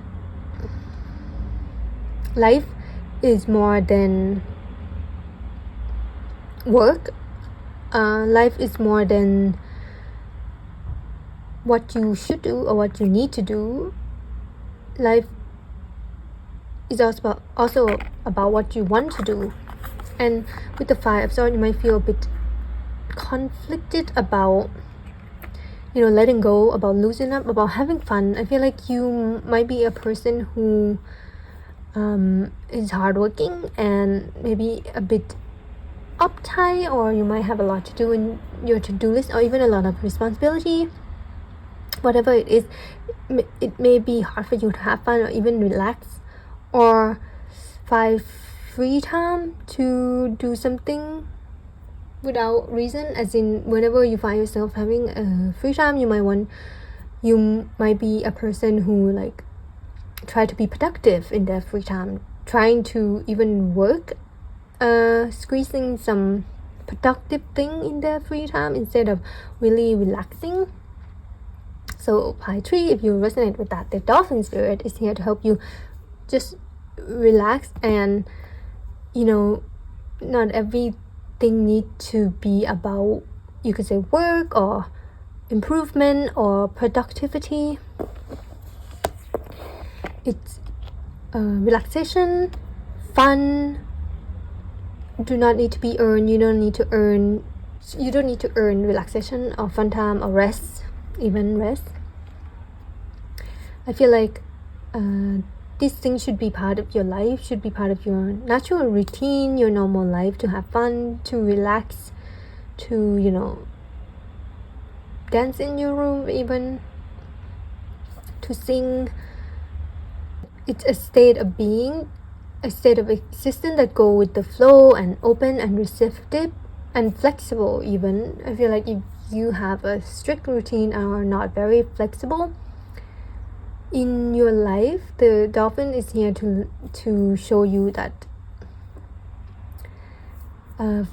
life is more than work. Life is more than what you should do or what you need to do. Life is also about what you want to do. And with the 5 of Swords, you might feel a bit conflicted about letting go, about loosening up, about having fun. I feel like you might be a person who is hardworking and maybe a bit uptight, or you might have a lot to do in your to-do list, or even a lot of responsibility. Whatever it is, it may be hard for you to have fun or even relax or find free time to do something without reason. As in, whenever you find yourself having a free time, you might be a person who like try to be productive in their free time, trying to even work, squeezing some productive thing in their free time instead of really relaxing. So pie 3, if you resonate with that, the dolphin spirit is here to help you just relax, and not everything need to be about, you could say, work or improvement or productivity. It's relaxation, fun, do not need to be earned. You don't need to earn relaxation or fun time or rest, even rest. I feel like these things should be part of your life, should be part of your natural routine, your normal life, to have fun, to relax, to dance in your room, even to sing. It's a state of being, a state of existence that go with the flow and open and receptive and flexible. Even I feel like if you have a strict routine and are not very flexible in your life, the dolphin is here to show you that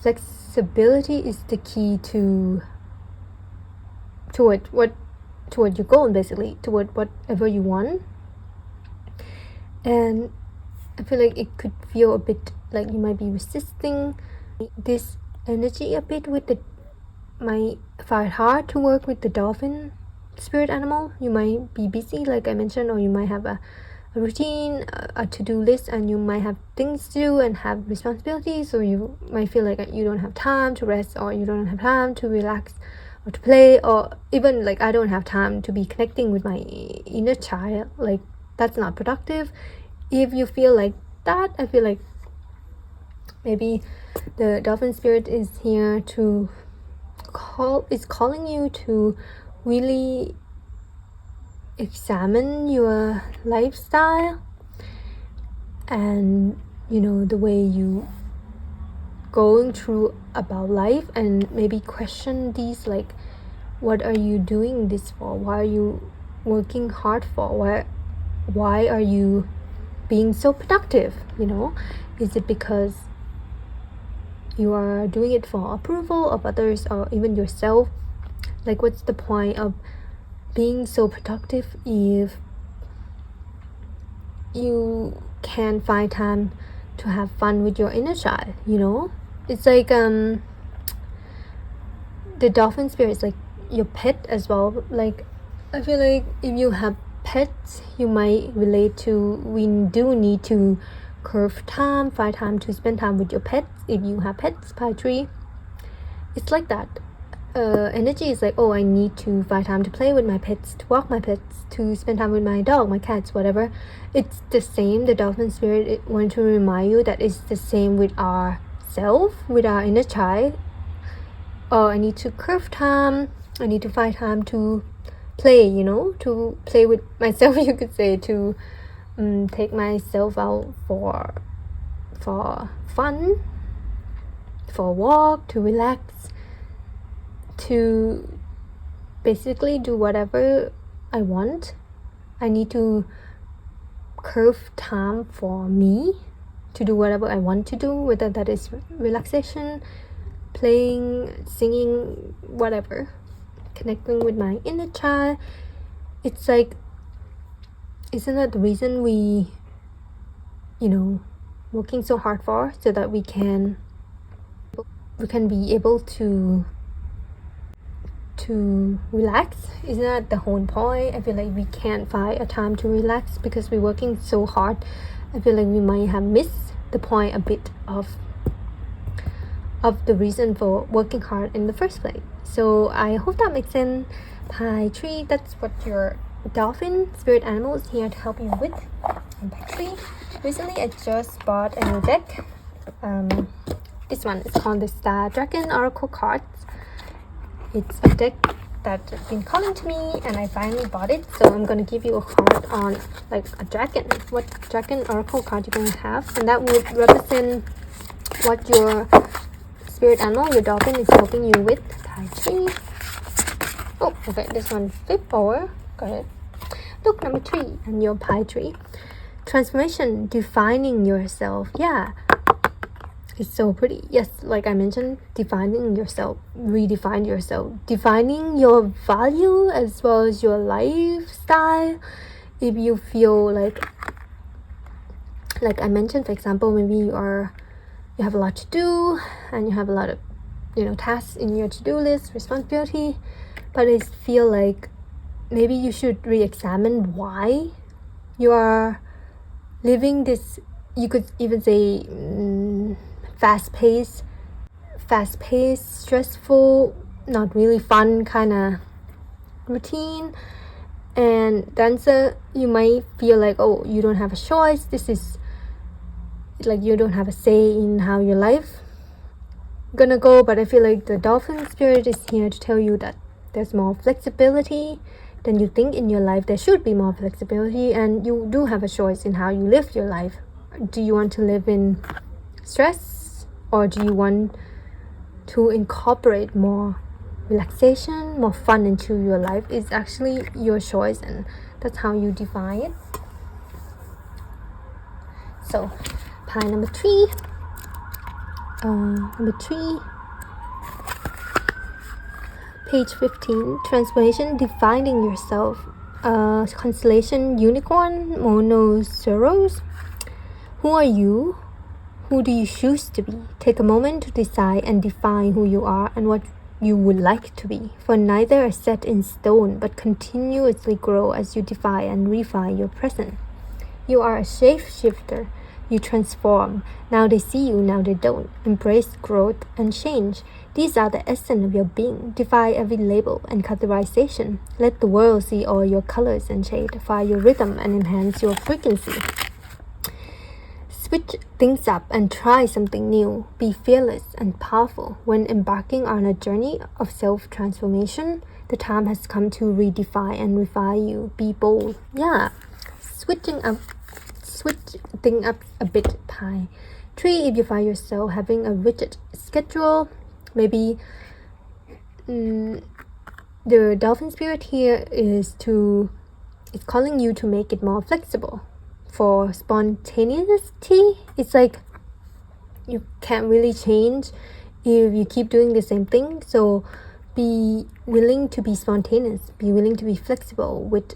flexibility is the key toward your goal, basically, toward whatever you want. And I feel like it could feel a bit like you might be resisting this energy a bit with the might find hard to work with the dolphin spirit animal. You might be busy, like I mentioned, or you might have a routine, a to-do list, and you might have things to do and have responsibilities, or you might feel like you don't have time to rest, or you don't have time to relax or to play, or even like I don't have time to be connecting with my inner child. Like, that's not productive. If you feel like that, I feel like maybe the dolphin spirit is here to calling you to really examine your lifestyle and, you know, the way you going through about life, and maybe question these, like, what are you doing this for? Why are you working hard for? Why are you being so productive? You know, is it because you are doing it for approval of others or even yourself? Like, what's the point of being so productive if you can't find time to have fun with your inner child? You know, it's like the dolphin spirit is like your pet as well. Like, I feel like if you have pets, you might relate to, we do need to curve time, find time to spend time with your pets. If you have pets, PAC 3, it's like that. Energy is like, oh, I need to find time to play with my pets, to walk my pets, to spend time with my dog, my cats, whatever. It's the same. The dolphin spirit wants to remind you that it's the same with our self, with our inner child. Oh, I need to curve time, I need to find time to play, you know, to play with myself, you could say, to take myself out for fun, for a walk, to relax, to basically do whatever I want. I need to curve time for me to do whatever I want to do, whether that is relaxation, playing, singing, whatever, connecting with my inner child. It's like, isn't that the reason we, you know, working so hard for, so that we can be able to relax? Isn't that the whole point? I feel like we can't find a time to relax because we're working so hard. I feel like we might have missed the point a bit of the reason for working hard in the first place. So I hope that makes sense. PAC 3, that's what your dolphin spirit animal is here to help you with. And PAC 3, recently I just bought a new deck. This one is called the Star Dragon Oracle cards. It's a deck that's been calling to me, and I finally bought it. So I'm gonna give you a card on, like, a dragon, what dragon oracle card you're gonna have, and that would represent what your spirit animal, your dolphin, is helping you with. PAC 3. Oh, okay, this one flip over. Got it. Look, number 3, and your PAC 3. Transformation, defining yourself. Yeah, it's so pretty. Yes, like I mentioned, defining yourself, redefine yourself, defining your value as well as your lifestyle. If you feel like I mentioned, for example, maybe you have a lot to do and you have a lot of, you know, tasks in your to-do list, responsibility, but I feel like maybe you should re-examine why you are living this, you could even say, fast-paced, stressful, not really fun kind of routine. And then you might feel like, oh, you don't have a choice. This is like you don't have a say in how your life gonna go. But I feel like the dolphin spirit is here to tell you that there's more flexibility than you think in your life. There should be more flexibility, and you do have a choice in how you live your life. Do you want to live in stress, or do you want to incorporate more relaxation, more fun into your life? It's actually your choice, and that's how you define it. So, pie number 3. Number 3, page 15, transformation, defining yourself. Constellation unicorn, monoceros. Who are you? Who do you choose to be? Take a moment to decide and define who you are and what you would like to be, for neither are set in stone but continuously grow as you define and refine your present. You are a shapeshifter. You transform. Now they see you, now they don't. Embrace growth and change. These are the essence of your being. Defy every label and categorization. Let the world see all your colors and shade. Find your rhythm and enhance your frequency. Switch things up and try something new. Be fearless and powerful. When embarking on a journey of self-transformation, the time has come to redefine and refine you. Be bold. Yeah, switch things up a bit. Pie 3, if you find yourself having a rigid schedule, maybe the dolphin spirit here is calling you to make it more flexible. For spontaneity, it's like you can't really change if you keep doing the same thing. So be willing to be spontaneous, be willing to be flexible with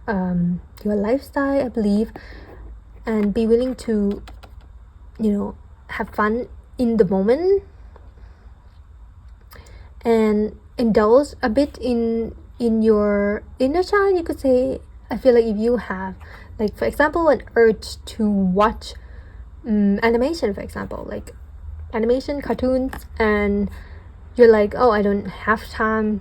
your lifestyle, I believe, and be willing to, have fun in the moment and indulge a bit in your inner child, you could say. I feel like if you have, like, for example, an urge to watch animation, for example, like animation, cartoons, and you're like, oh, I don't have time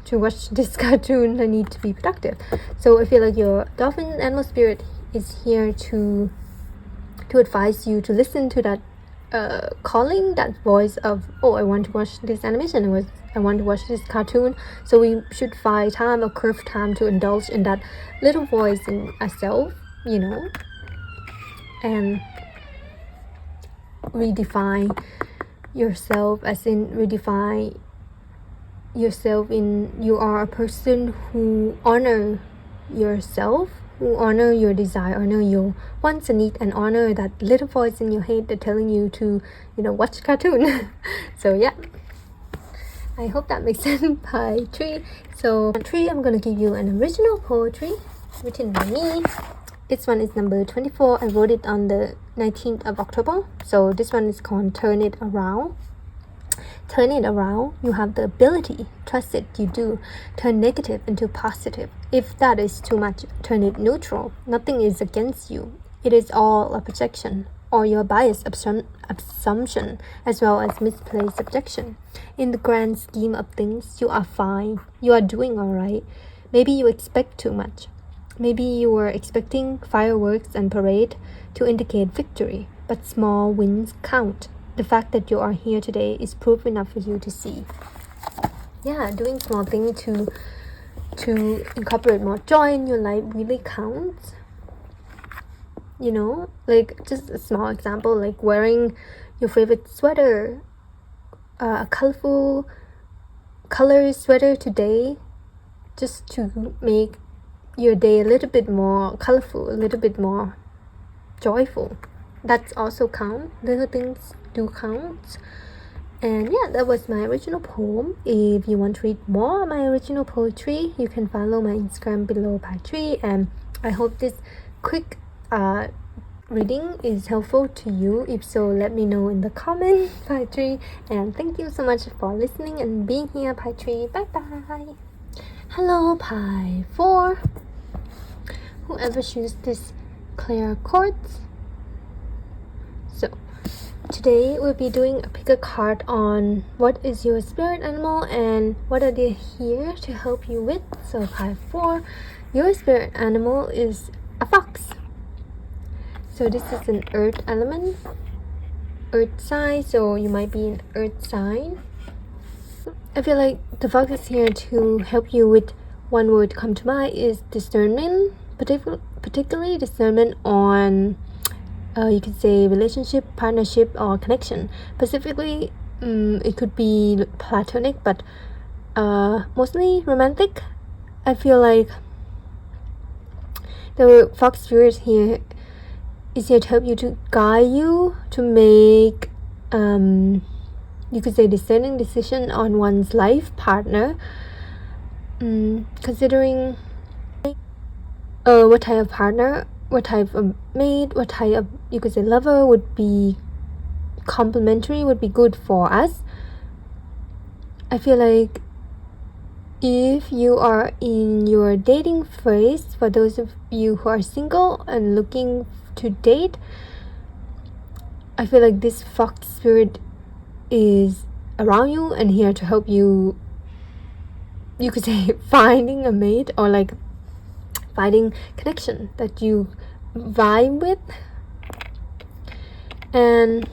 to watch this cartoon, I need to be productive. So I feel like your dolphin animal spirit is here to advise you to listen to that calling, that voice of, oh, I want to watch this animation, I want to watch this cartoon. So we should find time or curve time to indulge in that little voice in ourselves, and redefine yourself, as in redefine yourself in you are a person who honor yourself, who honor your desire, honor your wants and needs, and honor that little voice in your head that telling you to, watch cartoon. So yeah, I hope that makes sense. By 3. So 3, I'm gonna give you an original poetry written by me. This one is number 24. I wrote it on the 19th of October. So this one is called Turn It Around. Turn it around. You have the ability. Trust it. You do. Turn negative into positive. If that is too much, turn it neutral. Nothing is against you. It is all a projection, or your biased assumption, as well as misplaced objection. In the grand scheme of things, you are fine. You are doing all right. Maybe you expect too much. Maybe you were expecting fireworks and parade to indicate victory, but small wins count. The fact that you are here today is proof enough for you to see. Yeah, doing small things to incorporate more joy in your life really counts. Like just a small example, like wearing your favorite sweater, a colorful color sweater today, just to make your day a little bit more colorful, a little bit more joyful. That's also count. Little things do count. And yeah, that was my original poem. If you want to read more of my original poetry, you can follow my Instagram below by 3. And I hope this quick reading is helpful to you. If so, let me know in the comment, by 3. And thank you so much for listening and being here, by 3. Bye bye. Hello, by 4. Whoever chooses this clear chords. So today we'll be doing a pick a card on what is your spirit animal and what are they here to help you with. So card 4, your spirit animal is a fox. So this is an earth element, earth sign, so you might be an earth sign. I feel like the fox is here to help you with, one word come to mind is discernment, particularly discernment on you could say relationship, partnership, or connection. Specifically, it could be platonic, but mostly romantic. I feel like the fox spirit here is here to help you, to guide you, to make you could say discerning decision on one's life partner, considering what type of partner, what type of mate, what type of, you could say, lover would be complementary, would be good for us. I feel like if you are in your dating phase, for those of you who are single and looking to date, I feel like this fox spirit is around you and here to help you, you could say, finding a mate, or like finding connection that you vibe with. And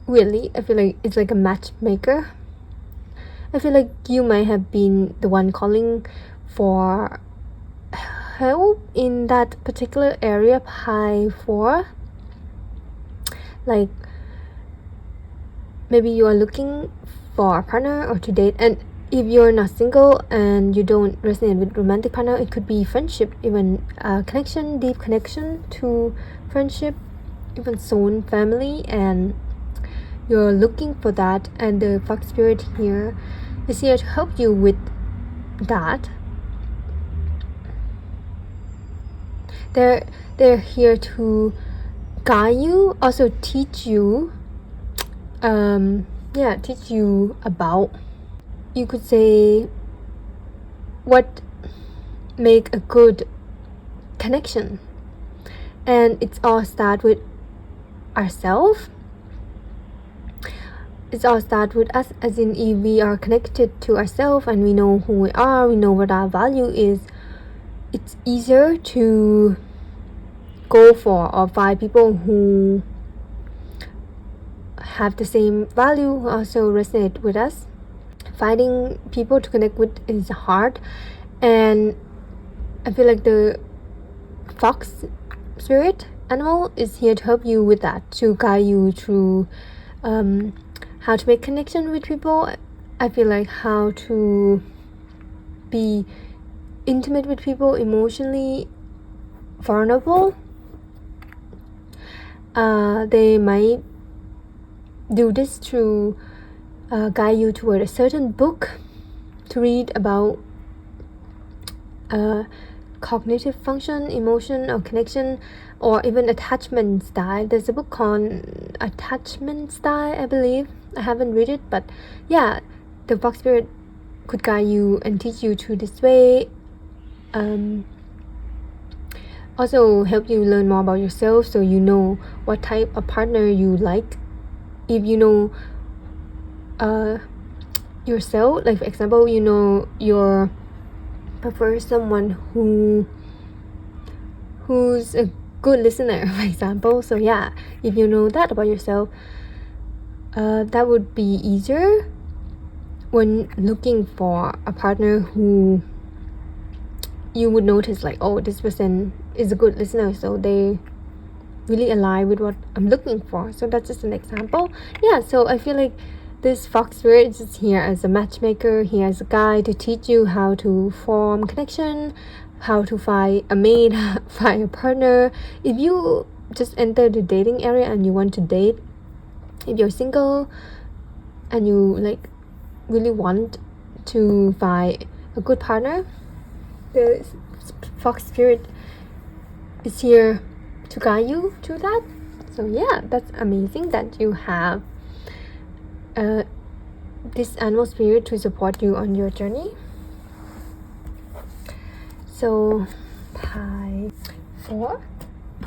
really, I feel like it's like a matchmaker. I feel like you might have been the one calling for help in that particular area high for, like, maybe you are looking for a partner or to date, and if you're not single and you don't resonate with romantic partner, it could be friendship, even connection, deep connection to friendship, even soul family, and you're looking for that, and the fox spirit here is here to help you with that. They're here to guide you, also teach you, teach you about, you could say, what make a good connection. And it's all start with ourselves. It's all start with us, as in if we are connected to ourselves and we know who we are, we know what our value is, it's easier to go for or find people who have the same value, who also resonate with us. Finding people to connect with is hard, and I feel like the fox spirit animal is here to help you with that, to guide you through how to make connection with people. I feel like how to be intimate with people, emotionally vulnerable. They might do this to guide you toward a certain book to read about cognitive function, emotion, or connection, or even attachment style. There's a book called Attachment Style, I believe. I haven't read it, but yeah, the fox spirit could guide you and teach you through this way. Also help you learn more about yourself, so you know what type of partner you like. If you know yourself, like for example, you know you prefer someone who's a good listener, for example. So yeah, if you know that about yourself, that would be easier when looking for a partner who you would notice, like, oh, this person is a good listener, so they really align with what I'm looking for. So that's just an example. Yeah, so I feel like this fox spirit is just here as a matchmaker, here as a guide to teach you how to form connection, how to find a mate, find a partner. If you just enter the dating area and you want to date, if you're single and you like really want to find a good partner, the fox spirit is here to guide you to that. So yeah, that's amazing that you have this animal spirit to support you on your journey. So pie 4,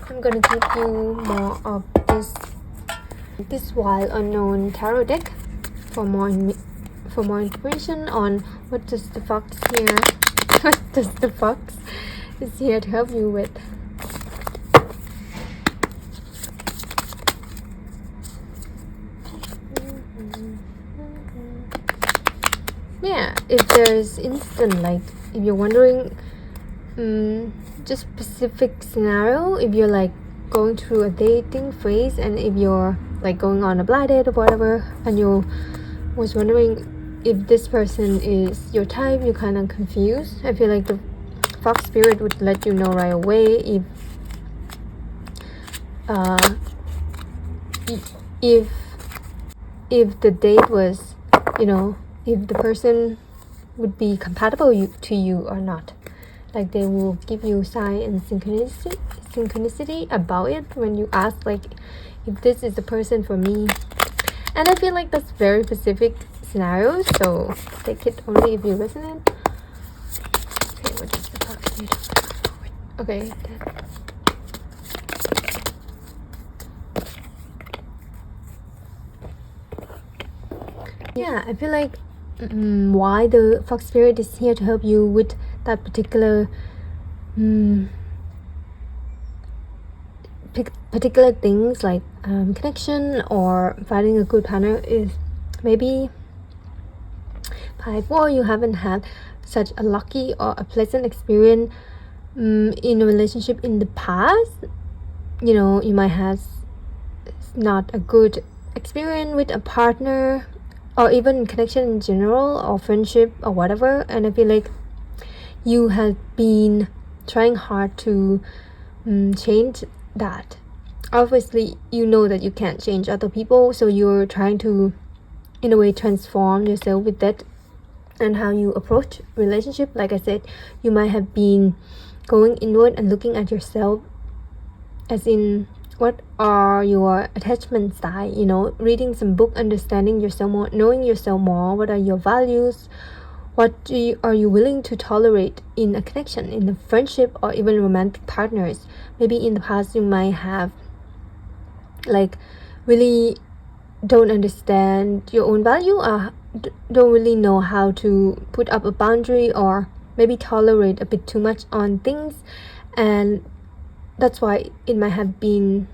I'm gonna give you more of this wild unknown tarot deck for more information on what does the fox here what does the fox is here to help you with. Yeah, if there's instant, like if you're wondering just specific scenario, if you're like going through a dating phase, and if you're like going on a blind date or whatever, and you was wondering if this person is your type, you're kind of confused, I feel like the fox spirit would let you know right away if if the date was, if the person would be compatible to you or not. Like they will give you sign and synchronicity about it when you ask, like, if this is the person for me. And I feel like that's very specific scenario, so take it only if you resonate. Okay, what is the fuck? Okay. Yeah, I feel like why the Fox Spirit is here to help you with that particular particular things, like connection or finding a good partner, is maybe or you haven't had such a lucky or a pleasant experience in a relationship in the past. You might have not a good experience with a partner, or even connection in general, or friendship or whatever, and I feel like you have been trying hard to change that. Obviously, you know that you can't change other people, so you're trying to, in a way, transform yourself with that and how you approach relationship. Like I said, you might have been going inward and looking at yourself, as in, what are your attachment style, reading some book, understanding yourself more, knowing yourself more. What are your values? What are you willing to tolerate in a connection, in a friendship, or even romantic partners? Maybe in the past you might have like really don't understand your own value, or don't really know how to put up a boundary, or maybe tolerate a bit too much on things, and that's why it might have been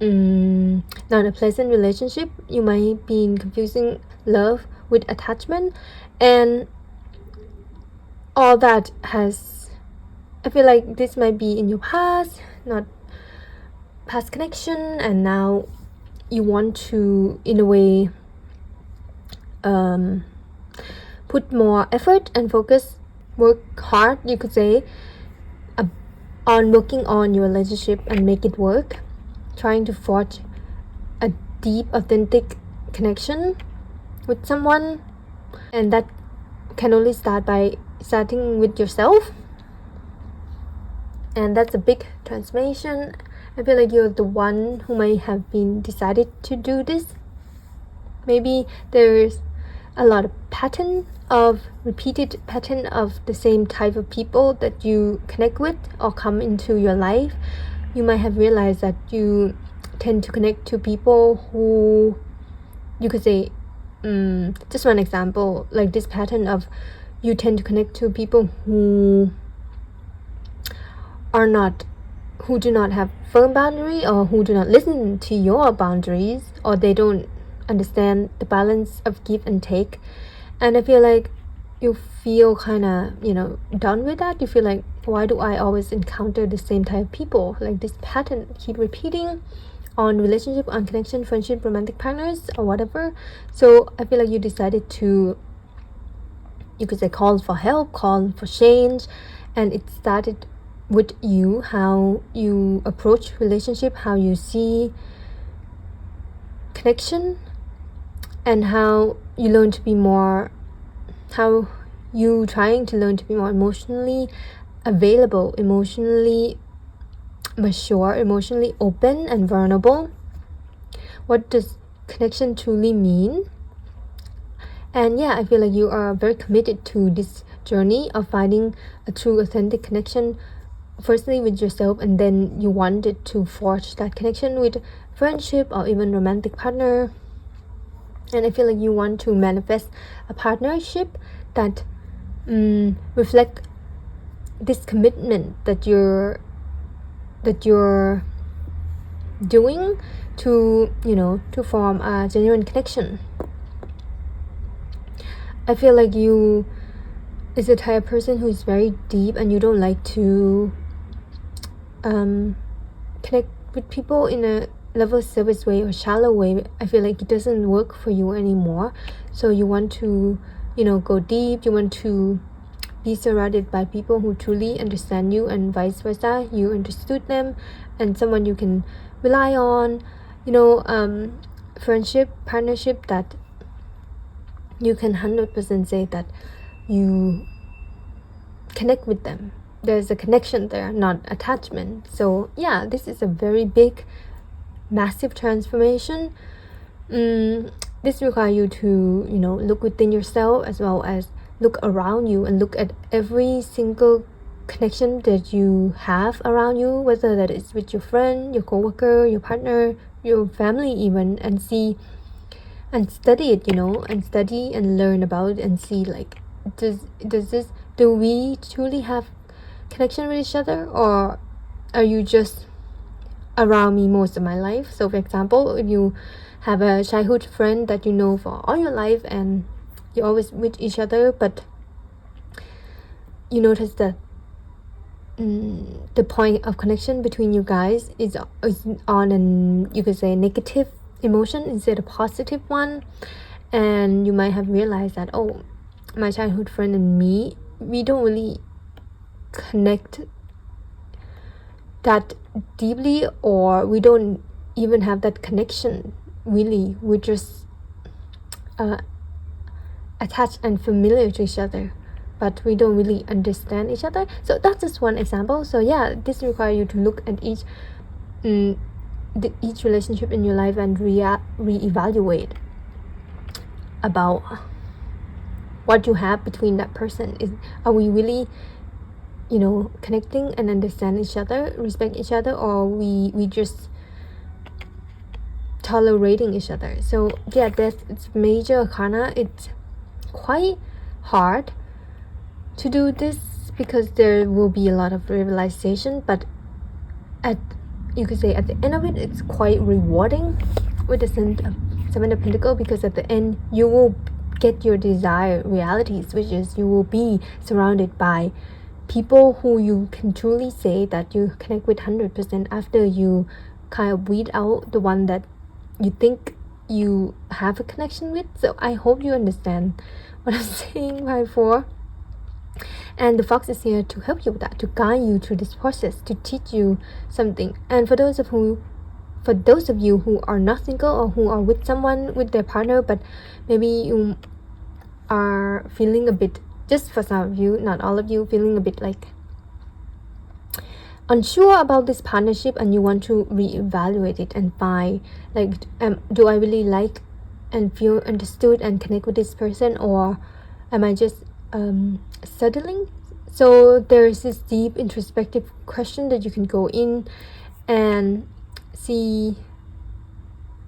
not a pleasant relationship. You might be confusing love with attachment, and all that has, I feel like this might be in your past, not past connection, and now you want to, in a way, put more effort and focus, work hard, you could say, on working on your relationship and make it work, trying to forge a deep, authentic connection with someone. And that can only start by starting with yourself, and that's a big transformation. I feel like you're the one who might have been decided to do this. Maybe there's a lot of repeated pattern of the same type of people that you connect with or come into your life. You might have realized that you tend to connect to people who, you could say, just one example, like this pattern of you tend to connect to people who do not have firm boundary, or who do not listen to your boundaries, or they don't understand the balance of give and take. And I feel like you feel kind of done with that. You feel like, why do I always encounter the same type of people? Like this pattern keep repeating on relationship, on connection, friendship, romantic partners, or whatever. So I feel like you decided to, you could say, call for help, call for change. And it started with you, how you approach relationship, how you see connection, and how you learn to be more, how you trying to learn to be more emotionally available, emotionally mature, emotionally open and vulnerable. What does connection truly mean? And yeah, I feel like you are very committed to this journey of finding a true, authentic connection, firstly with yourself, and then you wanted to forge that connection with friendship or even romantic partner. And I feel like you want to manifest a partnership that reflect this commitment that you're doing to, to form a genuine connection. I feel like you is the type of person who is very deep, and you don't like to connect with people in a level service way or shallow way. I feel like it doesn't work for you anymore. So you want to, go deep. You want to be surrounded by people who truly understand you, and vice versa. You understood them, and someone you can rely on, friendship, partnership that you can 100% say that you connect with them. There's a connection there, not attachment. So yeah, this is a very big, massive transformation. This requires you to, look within yourself as well as look around you and look at every single connection that you have around you, whether that is with your friend, your coworker, your partner, your family even, and see and study it, and study and learn about it and see like, do we truly have connection with each other, or are you just around me most of my life? So for example, if you have a childhood friend that you know for all your life and you're always with each other, but you notice that the point of connection between you guys is on an, you could say, negative emotion instead of positive one, and you might have realized that, oh, my childhood friend and me, we don't really connect that deeply, or we don't even have that connection really. We're just attached and familiar to each other, but we don't really understand each other. So that's just one example. So yeah, this requires you to look at each relationship in your life and reevaluate about what you have between that person. Are we really connecting and understand each other, respect each other, or we just tolerating each other? So yeah, it's major arcana. It's quite hard to do this because there will be a lot of realization, but you could say at the end of it, it's quite rewarding with the Seven of Pentacles, because at the end you will get your desired realities, which is you will be surrounded by people who you can truly say that you connect with 100% after you kind of weed out the one that you think you have a connection with. So I hope you understand what I'm saying by 4. And the fox is here to help you with that, to guide you through this process, to teach you something. And for those of you who are not single or who are with someone, with their partner, but maybe you are feeling a bit, just for some of you, not all of you, feeling a bit like unsure about this partnership, and you want to reevaluate it and find like, do I really like and feel understood and connect with this person, or am I just settling? So there's this deep introspective question that you can go in and see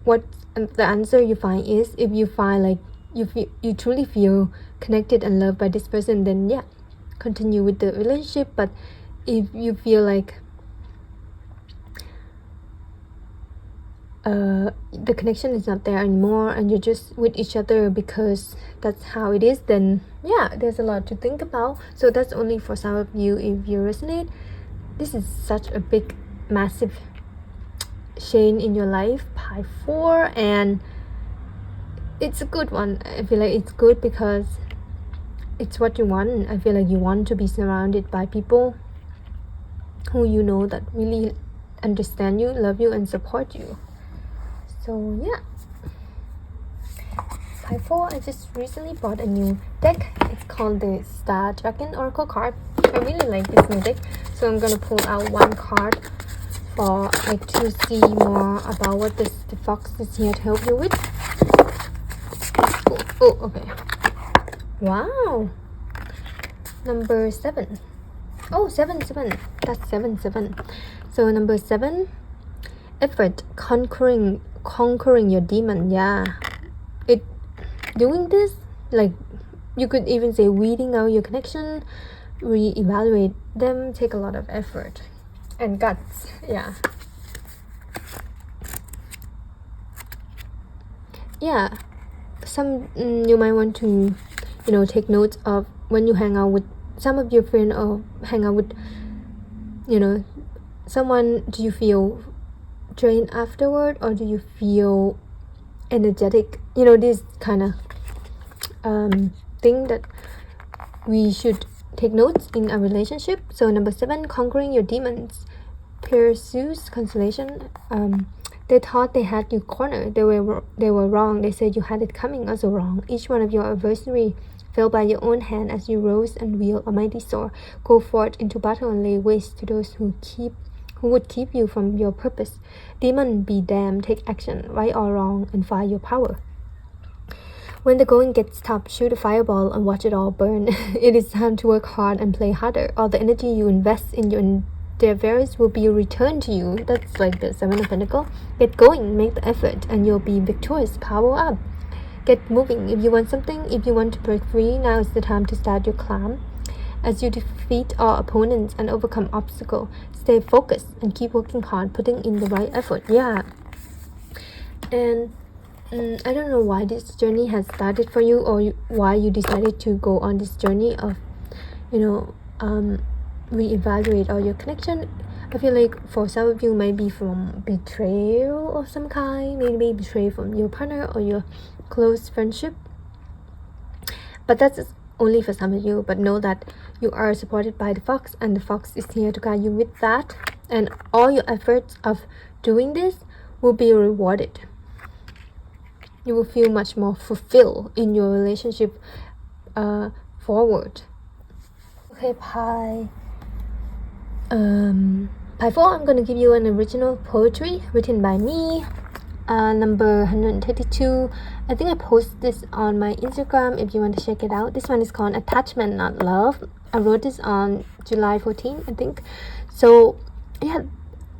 what the answer you find is. If you find like you truly feel connected and loved by this person, then yeah, continue with the relationship. But if you feel like the connection is not there anymore and you're just with each other because that's how it is, then yeah, there's a lot to think about. So that's only for some of you. If you resonate, this is such a big, massive change in your life by 4, and it's a good one. I feel like it's good because it's what you want. I feel like you want to be surrounded by people who you know that really understand you, love you, and support you. So yeah, by 4, I just recently bought a new deck. It's called the Star Dragon Oracle card. I really like this new deck, so I'm gonna pull out one card for like to see more about what the fox is here to help you with. Oh, okay. Wow. Number 7. Oh, 7. That's 7. So number 7, effort, conquering your demon. Yeah, doing this, like, you could even say weeding out your connection, reevaluate them, take a lot of effort and guts. Yeah, some you might want to take notes of when you hang out with some of your friends, or hang out with someone. Do you feel drained afterward, or do you feel energetic? This kind of thing that we should take notes in a relationship. So number 7, conquering your demons, pursues constellation. They thought they had you cornered. They were wrong. They said you had it coming, also wrong. Each one of your adversary fell by your own hand as you rose and wield a mighty sword. Go forth into battle and lay waste to those who would keep you from your purpose. Demon be damned, take action, right or wrong, and fire your power. When the going gets tough, shoot a fireball and watch it all burn. It is time to work hard and play harder. All the energy you invest in your endeavors will be returned to you. That's like the Seven of Pentacles. Get going, make the effort, and you'll be victorious. Power up. Get moving. If you want something, if you want to break free, now is the time to start your climb. As you defeat all opponents and overcome obstacles, stay focused and keep working hard, putting in the right effort. Yeah. And I don't know why this journey has started for you, or why you decided to go on this journey of, reevaluate all your connection. I feel like for some of you, maybe from betrayal of some kind, maybe betrayal from your partner or your close friendship. But that's only for some of you. But know that you are supported by the fox, and the fox is here to guide you with that. And all your efforts of doing this will be rewarded. You will feel much more fulfilled in your relationship forward. Okay, pie 4, I'm going to give you an original poetry written by me. Number 132. I think I posted this on my Instagram if you want to check it out. This one is called Attachment Not Love. I wrote this on July 14, I think. So yeah,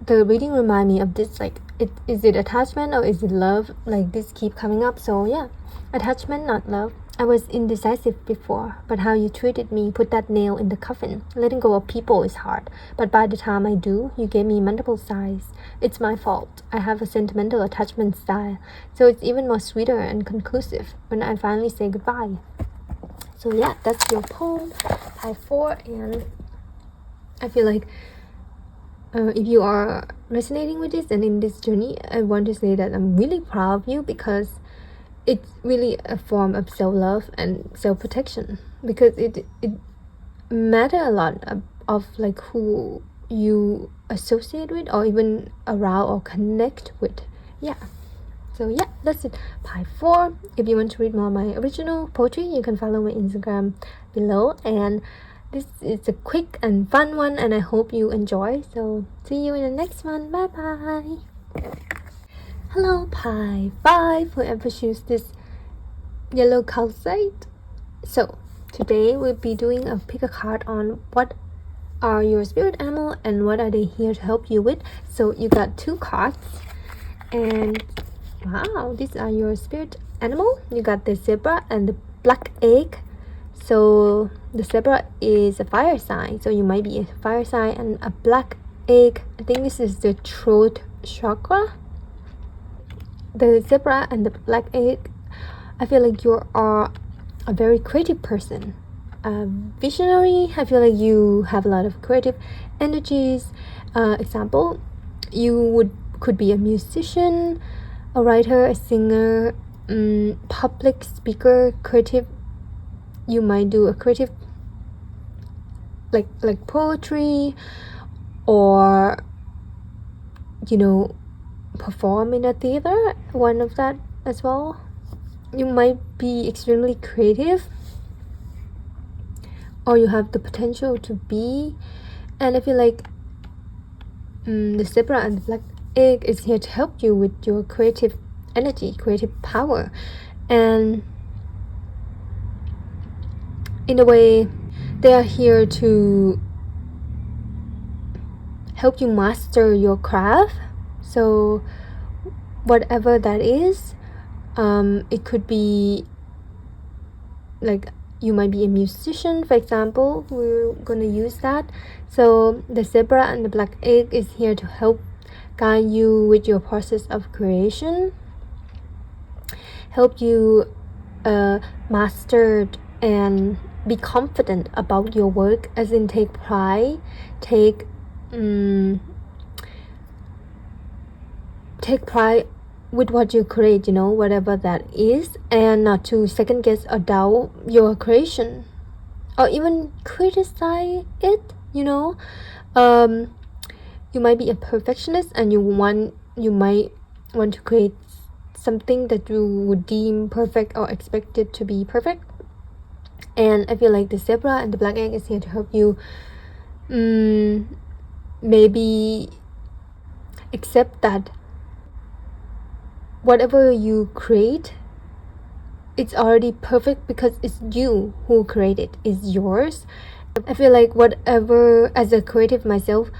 the reading remind me of this, like, is it attachment or is it love? Like, this keep coming up. So yeah, attachment not love. I was indecisive before, but how you treated me put that nail in the coffin. Letting go of people is hard, but by the time I do, you gave me multiple sides. It's my fault. I have a sentimental attachment style, so it's even more sweeter and conclusive when I finally say goodbye. So yeah, that's your poem, pie 4, and I feel like if you are resonating with this and in this journey, I want to say that I'm really proud of you, because it's really a form of self-love and self-protection, because it matter a lot of like who you associate with or even around or connect with. Yeah, so yeah, that's it, pie 4. If you want to read more of my original poetry, you can follow my Instagram below, and this is a quick and fun one, and I hope you enjoy. So see you in the next one. Bye bye. Hello, pie 5, whoever choose this yellow calcite. So today we'll be doing a pick a card on what are your spirit animal and what are they here to help you with. So you got 2 cards, and wow, these are your spirit animal. You got the zebra and the black egg. So the zebra is a fire sign, so you might be a fire sign, and a black egg, I think this is the throat chakra. The zebra and the black egg, I feel like you are a very creative person, visionary. I feel like you have a lot of creative energies. Example, you could be a musician, a writer, a singer, public speaker, creative. You might do a creative like poetry, or perform in a theater, one of that as well. You might be extremely creative, or you have the potential to be. And I feel like the zebra and the black egg is here to help you with your creative energy, creative power, and in a way they are here to help you master your craft. So whatever that is, it could be like you might be a musician, for example. We're gonna use that. So the zebra and the black egg is here to help guide you with your process of creation, help you master and be confident about your work, as in take pride, take pride with what you create, whatever that is, and not to second guess or doubt your creation, or even criticize it. You might be a perfectionist, and you might want to create something that you would deem perfect or expect it to be perfect. And I feel like the zebra and the black egg is here to help you maybe accept that whatever you create, it's already perfect because it's you who created, it's yours. I feel like whatever, as a creative myself,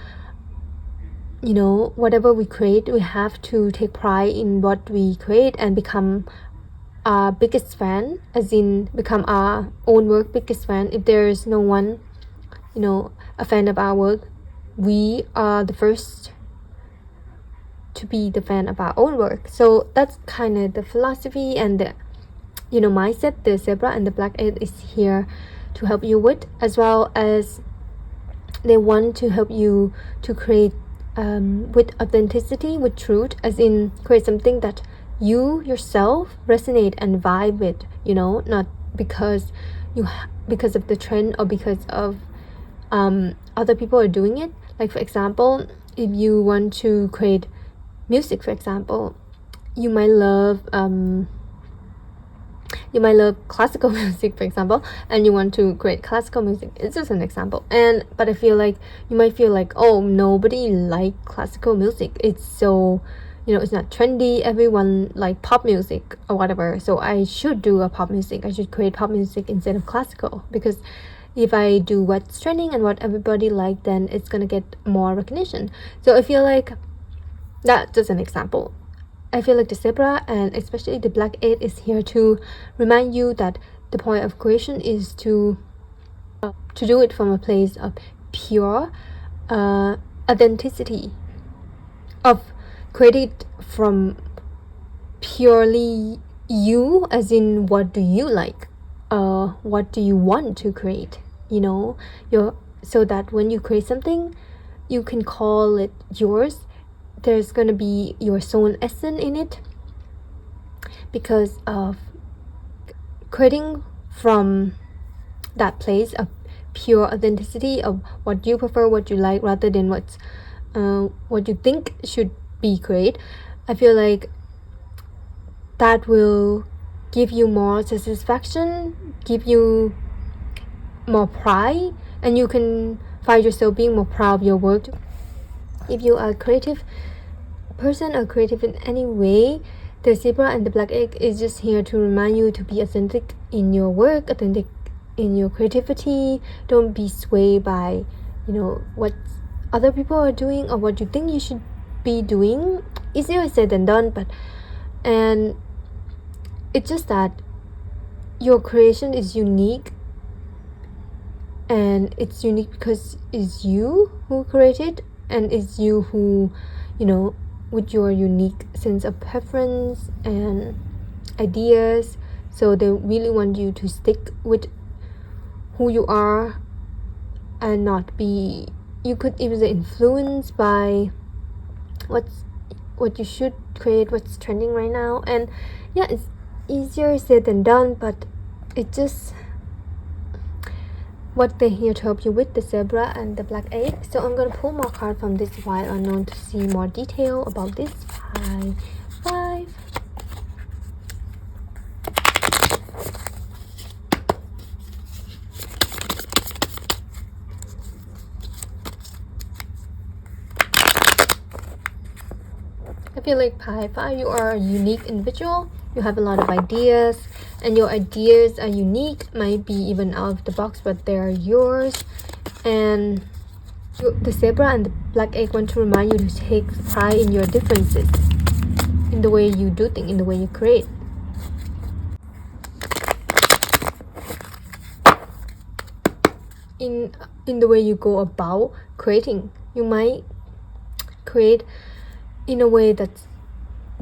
whatever we create, we have to take pride in what we create and become our biggest fan, as in become our own work biggest fan. If there is no one, a fan of our work, we are the first to be the fan of our own work. So that's kind of the philosophy and the mindset the zebra and the black egg is here to help you with, as well as they want to help you to create with authenticity, with truth, as in create something that you yourself resonate and vibe with, not because because of the trend or because of other people are doing it. Like, for example, if you want to create music, for example, you might love classical music, for example, and you want to create classical music. It's just an example. But I feel like you might feel like, oh, nobody like classical music, it's so it's not trendy, everyone like pop music or whatever, so I should do a pop music, I should create pop music instead of classical, because if I do what's trending and what everybody like, then it's gonna get more recognition. So I feel like that's just an example. I feel like the zebra and especially the black egg is here to remind you that the point of creation is to do it from a place of pure authenticity, of create it from purely you, as in what do you like, what do you want to create, so that when you create something, you can call it yours. There's gonna be your soul essence in it, because of creating from that place of pure authenticity of what you prefer, what you like, rather than what you think should be created. I feel like that will give you more satisfaction, give you more pride, and you can find yourself being more proud of your work. If you are a creative person or creative in any way, the zebra and the black egg is just here to remind you to be authentic in your work, authentic in your creativity. Don't be swayed by what other people are doing or what you think you should be doing. Easier said than done, and it's just that your creation is unique, and it's unique because it's you who created, and it's you who with your unique sense of preference and ideas. So they really want you to stick with who you are and not be, you could even say, influenced by what you should create, what's trending right now. And yeah, it's easier said than done, but it's just what they're here to help you with, the zebra and the black egg. So I'm gonna pull more cards from this Wild Unknown to see more detail about this. Five. I feel like five, you are a unique individual. You have a lot of ideas, and your ideas are unique, might be even out of the box, but they are yours. And the zebra and the black egg want to remind you to take pride in your differences, in the way you do things, in the way you create. In the way you go about creating. You might create in a way that's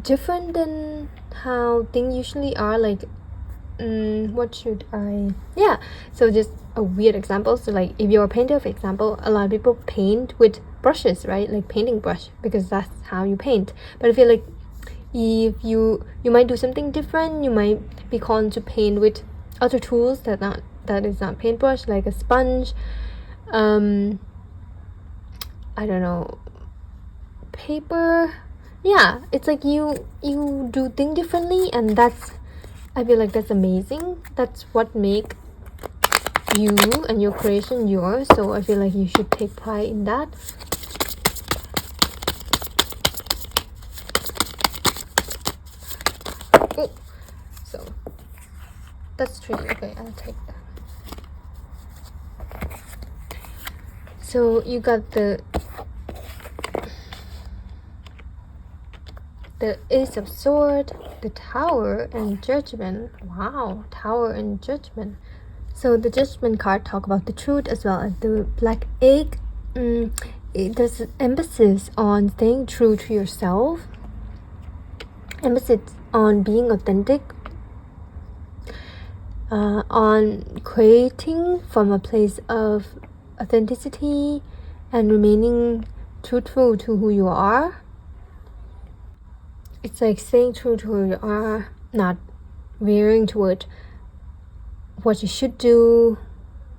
different than how things usually are. Like, what should I, so just a weird example. So like, if you're a painter, for example, a lot of people paint with brushes, right? Like painting brush, because that's how you paint. But I feel like if you might do something different, you might be called to paint with other tools that is not paintbrush, like a sponge, I don't know, paper, yeah, it's like you do things differently, and I feel like that's amazing. That's what make you and your creation yours. So I feel like you should take pride in that. Oh, so that's 3. Okay, I'll take that. So you got the Ace of Swords, the Tower, and Judgment. Wow, Tower and Judgment. So the Judgment card talk about the truth, as well as the Black Egg. There's an emphasis on staying true to yourself, emphasis on being authentic, on creating from a place of authenticity and remaining truthful to who you are. It's like staying true to who you are, not veering toward what you should do,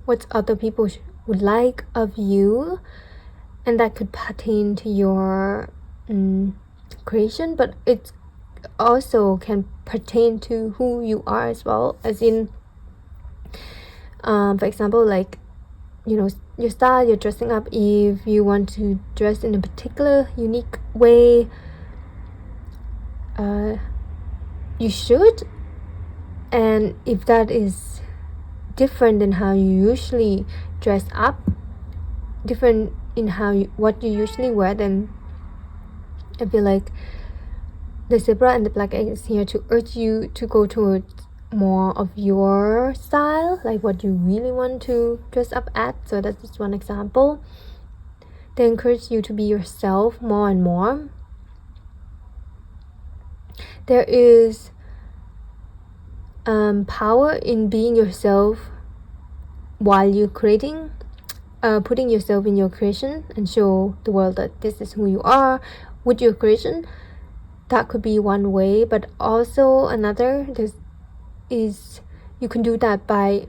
what other people would like of you, and that could pertain to your creation, but it also can pertain to who you are as well, as in for example, like, you know, your style, you're dressing up. If you want to dress in a particular unique way, you should, and if that is different than how you usually dress up, different in what you usually wear, then I feel like the Zebra and the Black Egg is here to urge you to go towards more of your style, like what you really want to dress up at. So that's just one example. They encourage you to be yourself more and more. There is power in being yourself while you're creating, putting yourself in your creation and show the world that this is who you are with your creation. That could be one way, but also another is you can do that by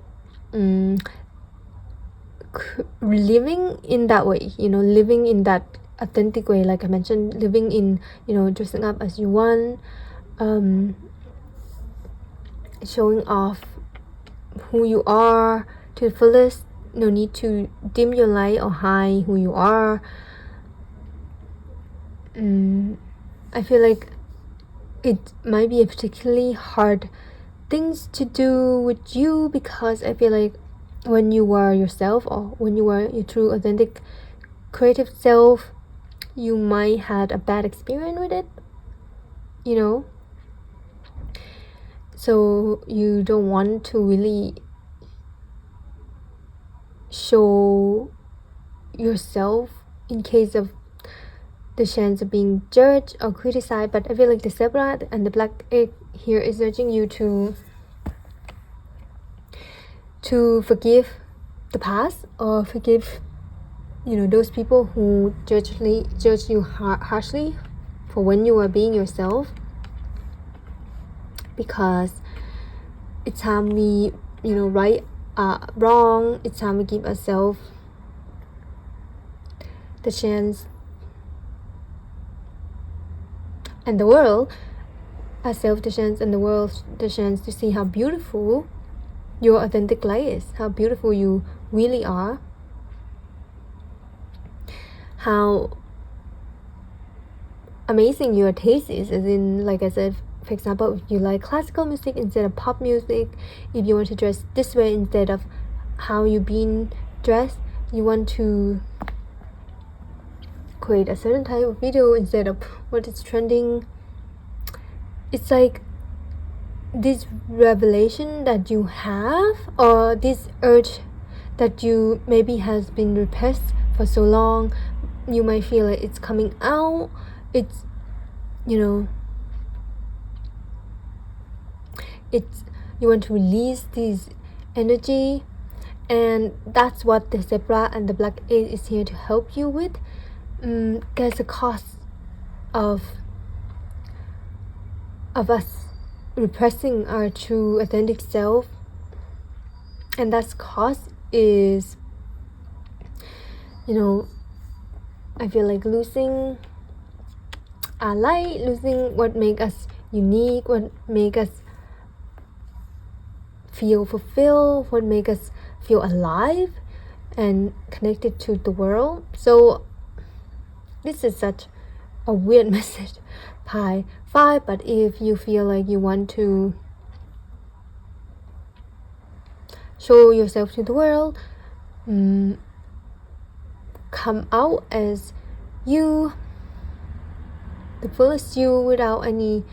living in that way, you know, living in that authentic way, like I mentioned, living in, you know, dressing up as you want, showing off who you are to the fullest. No need to dim your light or hide who you are. I feel like it might be a particularly hard things to do with you, because I feel like when you were yourself, or when you were your true authentic creative self, you might had a bad experience with it, you know, so you don't want to really show yourself in case of the chance of being judged or criticized. But I feel like the Zebra and the Black Egg here is urging you to forgive the past, or forgive, you know, those people who judge you harshly for when you are being yourself, because it's time we, you know, right wrong. It's time we give ourselves the chance, and the world, ourselves the chance, and the world the chance to see how beautiful your authentic light is, how beautiful you really are, how amazing your taste is, as in, like I said, for example, if you like classical music instead of pop music, if you want to dress this way instead of how you've been dressed, you want to create a certain type of video instead of what is trending. It's like this revelation that you have, or this urge that you maybe has been repressed for so long, you might feel like it's coming out. It's, you know, it's, you want to release this energy, and that's what the Zebra and the Black Egg is here to help you with. There's a cost of us repressing our true authentic self, and that cost is, you know, I feel like losing our light, losing what make us unique, what make us feel fulfilled, what make us feel alive and connected to the world. So this is such a weird message, Pi 5, but if you feel like you want to show yourself to the world, come out as you, the fullest you, without any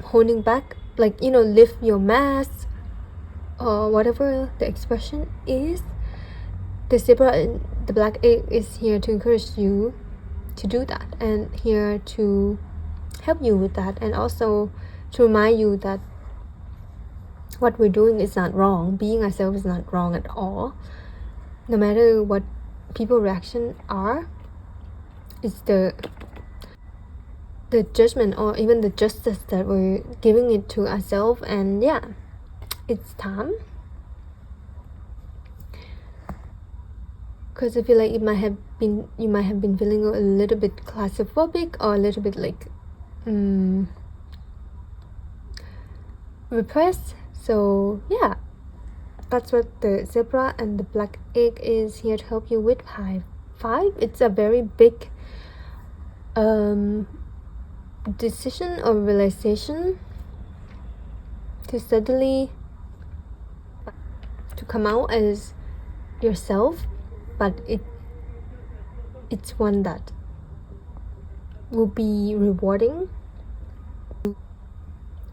holding back, like, you know, lift your mask or whatever the expression is. The zebra and the black egg is here to encourage you to do that, and here to help you with that, and also to remind you that what we're doing is not wrong. Being ourselves is not wrong at all. No matter what people's reaction are, it's the judgment or even the justice that we're giving it to ourselves. And yeah, it's time, because I feel like you might have been feeling a little bit claustrophobic or a little bit like repressed. So yeah, that's what the zebra and the black egg is here to help you with. Pi 5. It's a very big decision or realization to suddenly to come out as yourself, but it's one that will be rewarding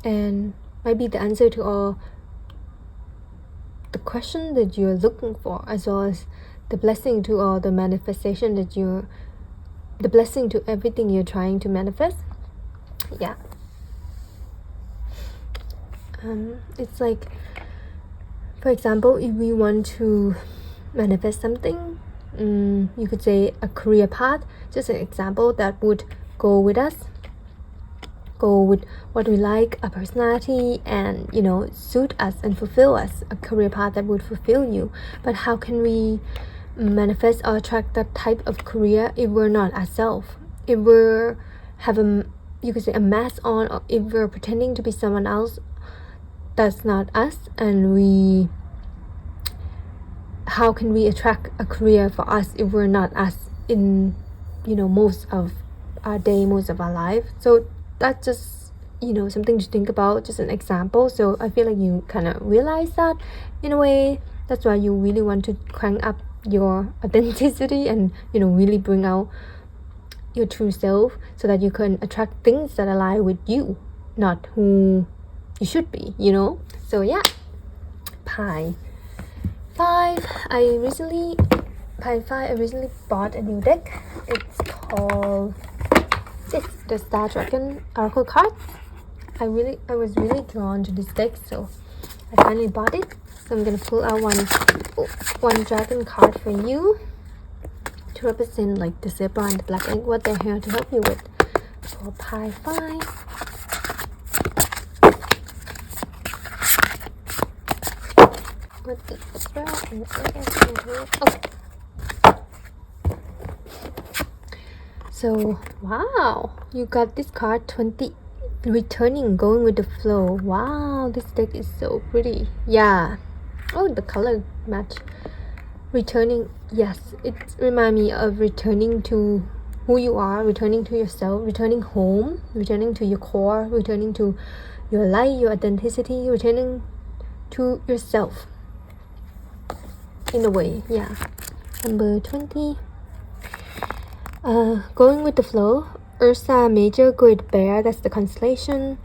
and might be the answer to all the question that you're looking for, as well as the blessing to all the manifestation that the blessing to everything you're trying to manifest. Yeah. It's like, for example, if we want to manifest something, you could say a career path, just an example that would go with us, go with what we like, a personality, and, you know, suit us and fulfill us, a career path that would fulfill you. But how can we manifest or attract that type of career if we're not ourselves? If we're have you could say a mask on, or if we're pretending to be someone else that's not us, and how can we attract a career for us if we're not us in, you know, most of our day, most of our life? So that's just, you know, something to think about, just an example. So I feel like you kind of realize that in a way. That's why you really want to crank up your authenticity and, you know, really bring out your true self, so that you can attract things that align with you, not who you should be, you know. So yeah, Pi 5. I recently bought a new deck. It's called the Star Dragon Oracle card. I was really drawn to this deck, so I finally bought it. So I'm gonna pull out one dragon card for you to represent like the zebra and the black egg, what they're here to help you with for Pi 5. What the zebra and the egg. Okay. So wow, you got this card 20, returning, going with the flow. Wow, this deck is so pretty. Yeah. Oh, the color match. Returning, yes, it reminds me of returning to who you are, returning to yourself, returning home, returning to your core, returning to your light, your authenticity, returning to yourself in a way. Yeah. Number 20. Going with the flow. Ursa Major, Great Bear, that's the constellation.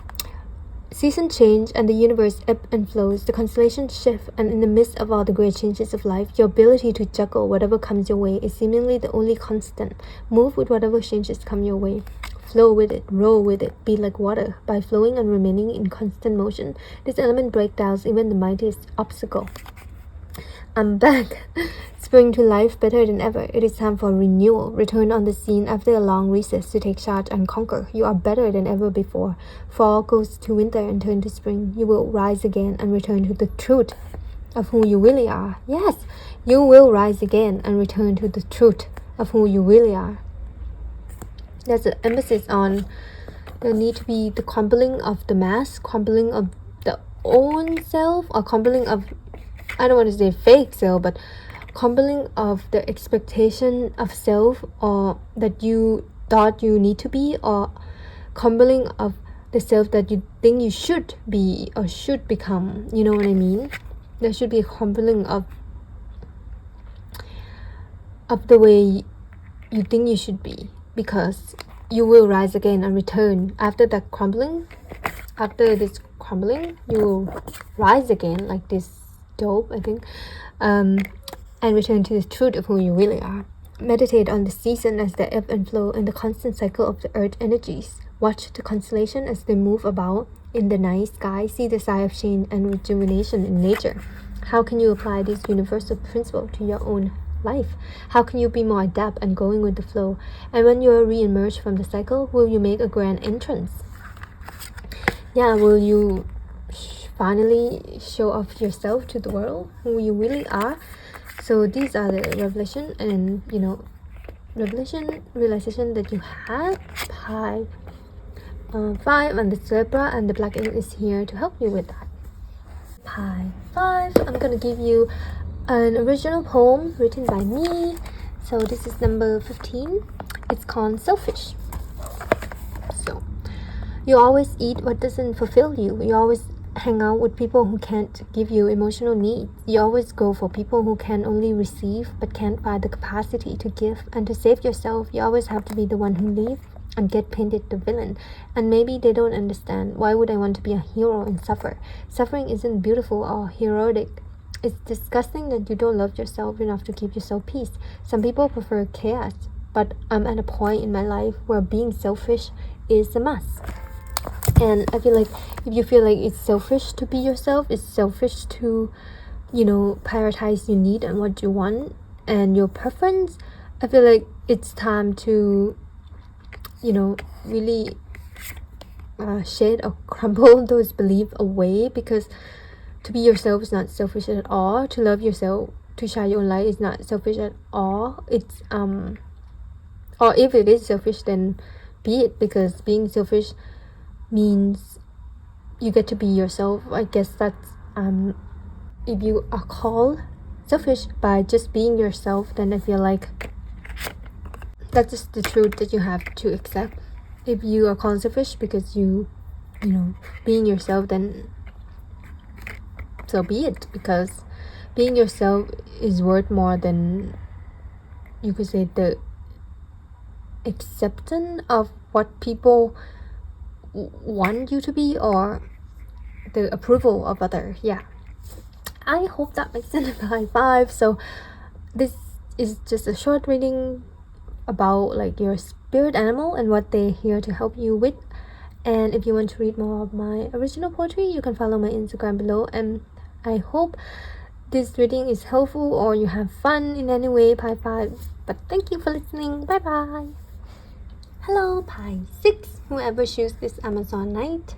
Season change and the universe ebb and flows. The constellation shift, and in the midst of all the great changes of life, your ability to juggle whatever comes your way is seemingly the only constant. Move with whatever changes come your way. Flow with it, roll with it, be like water. By flowing and remaining in constant motion, this element breaks down even the mightiest obstacle. I'm back. Spring to life better than ever. It is time for renewal. Return on the scene after a long recess to take charge and conquer. You are better than ever before. Fall goes to winter and turn to spring. You will rise again and return to the truth of who you really are. Yes, you will rise again and return to the truth of who you really are. there's an emphasis on there need to be the crumbling of the mask, crumbling of the own self, or crumbling of, I don't want to say fake self, but crumbling of the expectation of self, or that you thought you need to be, or crumbling of the self that you think you should be or should become. You know what I mean? There should be a crumbling of the way you think you should be, because you will rise again and return after that crumbling. After this crumbling, you will rise again like this dope, I think, and return to the truth of who you really are. Meditate on the season as they ebb and flow in the constant cycle of the earth energies. Watch the constellation as they move about in the night sky. See the sign of change and rejuvenation in nature. How can you apply this universal principle to your own life? How can you be more adept and going with the flow? And when you are re-emerged from the cycle, will you make a grand entrance? Yeah, will you finally show off yourself to the world, who you really are? So these are the revelation and, you know, realization that you have. Pi 5 and the zebra and the black ink is here to help you with that. Pi 5, I'm gonna give you an original poem written by me. So this is number 15. It's called Selfish. So you always eat what doesn't fulfill you. You always hang out with people who can't give you emotional needs. You always go for people who can only receive but can't find the capacity to give. And to save yourself, you always have to be the one who leaves and get painted the villain. And maybe they don't understand. Why would I want to be a hero and suffer? Suffering isn't beautiful or heroic. It's disgusting that you don't love yourself enough to give yourself peace. Some people prefer chaos, but I'm at a point in my life where being selfish is a must. And I feel like if you feel like it's selfish to be yourself, it's selfish to, you know, prioritize your need and what you want and your preference, I feel like it's time to, you know, really shed or crumble those beliefs away. Because to be yourself is not selfish at all. To love yourself, to shine your own light is not selfish at all. It's or if it is selfish, then be it, because being selfish means you get to be yourself. I guess that's if you are called selfish by just being yourself, then I feel like that's just the truth that you have to accept. If you are called selfish because you know, being yourself, then so be it, because being yourself is worth more than, you could say, the acceptance of what people want you to be, or the approval of others. Yeah, I hope that makes sense. High five. So this is just a short reading about like your spirit animal and what they're here to help you with. And if you want to read more of my original poetry, you can follow my Instagram below. And I hope this reading is helpful or you have fun in any way. Pi 5. But thank you for listening. Bye bye. Hello, Pi 6, whoever chooses this Amazon night.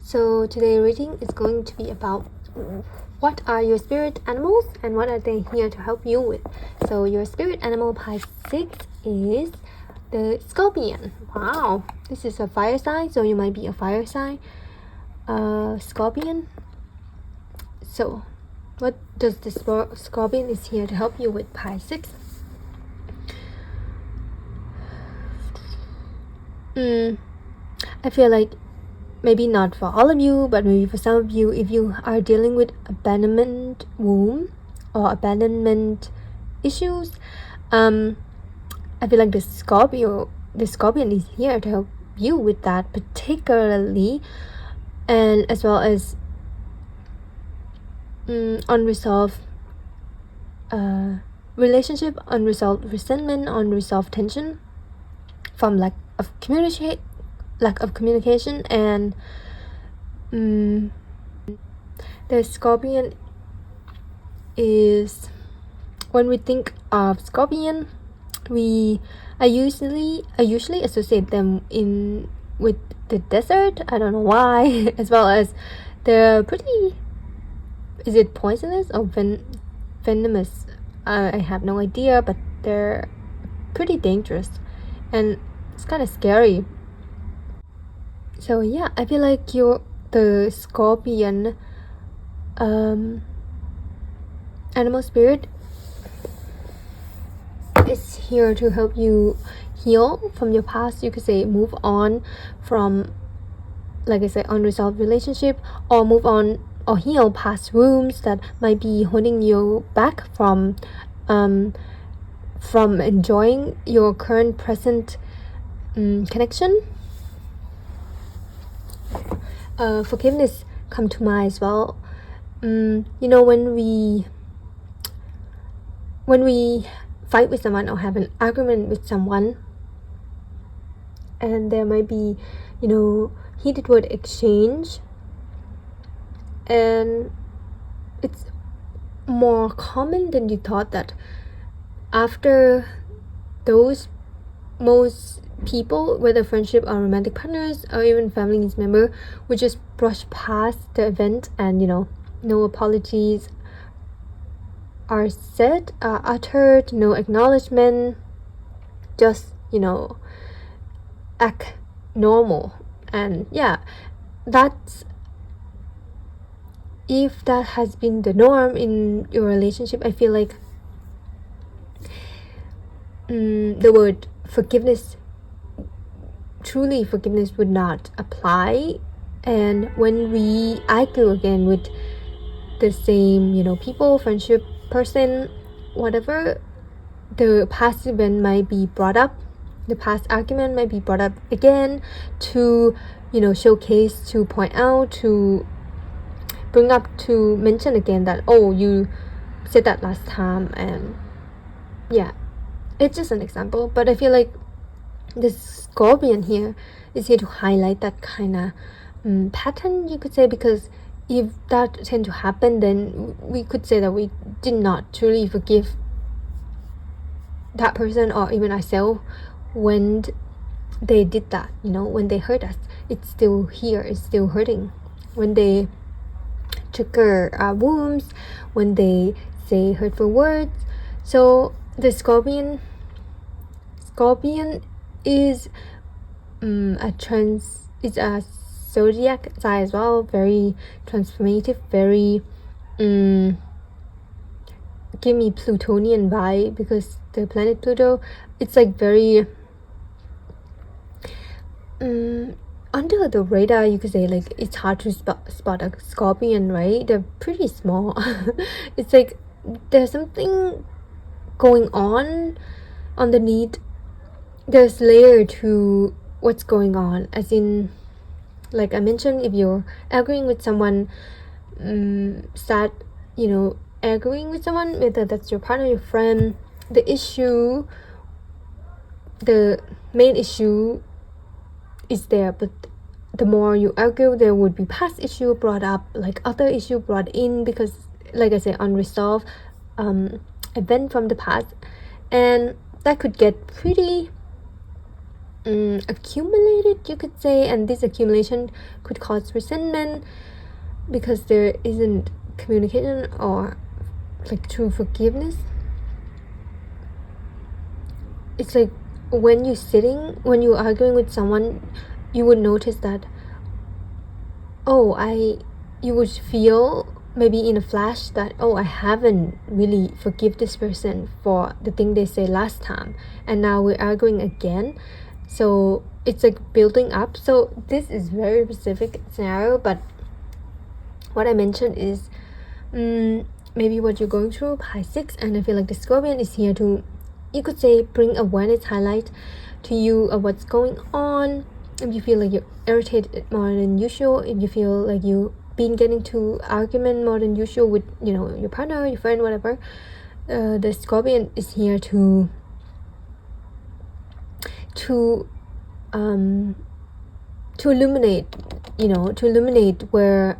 So today's reading is going to be about what are your spirit animals and what are they here to help you with. So your spirit animal, Pi 6, is the scorpion. Wow, this is a fire sign, so you might be a fire sign. Scorpion. So what does the scorpion is here to help you with, Pi 6? I feel like maybe not for all of you, but maybe for some of you, if you are dealing with abandonment wound or abandonment issues, I feel like the scorpion is here to help you with that particularly, and as well as unresolved relationship, unresolved resentment, unresolved tension from lack of communication. And the scorpion is, when we think of scorpion, I usually associate them with the desert. I don't know why. As well as they're pretty, is it poisonous or venomous? I have no idea, but they're pretty dangerous. And it's kind of scary. So yeah, I feel like the scorpion animal spirit is here to help you heal from your past. You could say move on from, like I said, unresolved relationship, or move on or heal past wounds that might be holding you back from enjoying your current present connection. Forgiveness come to mind as well. You know, when we fight with someone or have an argument with someone, and there might be, you know, heated word exchange, and it's more common than you thought that after those, most people, whether friendship or romantic partners or even family member, would just brush past the event, and you know, no apologies are said, uttered, no acknowledgement, just, you know, act normal. And yeah, that's, if that has been the norm in your relationship, I feel like the word forgiveness, truly forgiveness, would not apply. And when we argue again with the same, you know, people, friendship, person, whatever, the past event might be brought up, the past argument might be brought up again to, you know, showcase, to point out, to bring up, to mention again that, oh, you said that last time. And yeah, it's just an example, but I feel like the scorpion here is here to highlight that kind of pattern, you could say, because if that tend to happen, then we could say that we did not truly forgive that person or even ourselves when they did that. You know, when they hurt us, it's still here, it's still hurting. When they trigger our wounds, when they say hurtful words. So the scorpion is a zodiac sign as well, very transformative, very give me Plutonian vibe, because the planet Pluto, it's like very under the radar, you could say. Like, it's hard to spot a scorpion, right? They're pretty small. It's like there's something going on underneath. There's layer to what's going on, as in, like I mentioned, if you're arguing with someone, start, you know, arguing with someone, whether that's your partner, your friend, the main issue is there, but the more you argue, there would be past issue brought up, like other issue brought in, because, like I said, unresolved event from the past, and that could get pretty accumulated, you could say, and this accumulation could cause resentment because there isn't communication or like true forgiveness. It's like when you're arguing with someone, you would notice that, you would feel maybe in a flash that, I haven't really forgive this person for the thing they said last time, and now we're arguing again. So it's like building up. So this is very specific scenario, but what I mentioned is maybe what you're going through, pi 6, and I feel like the scorpion is here to, you could say, bring awareness, highlight to you of what's going on. If you feel like you're irritated more than usual, if you feel like you've been getting to argument more than usual with, you know, your partner, your friend, whatever, the scorpion is here to illuminate, where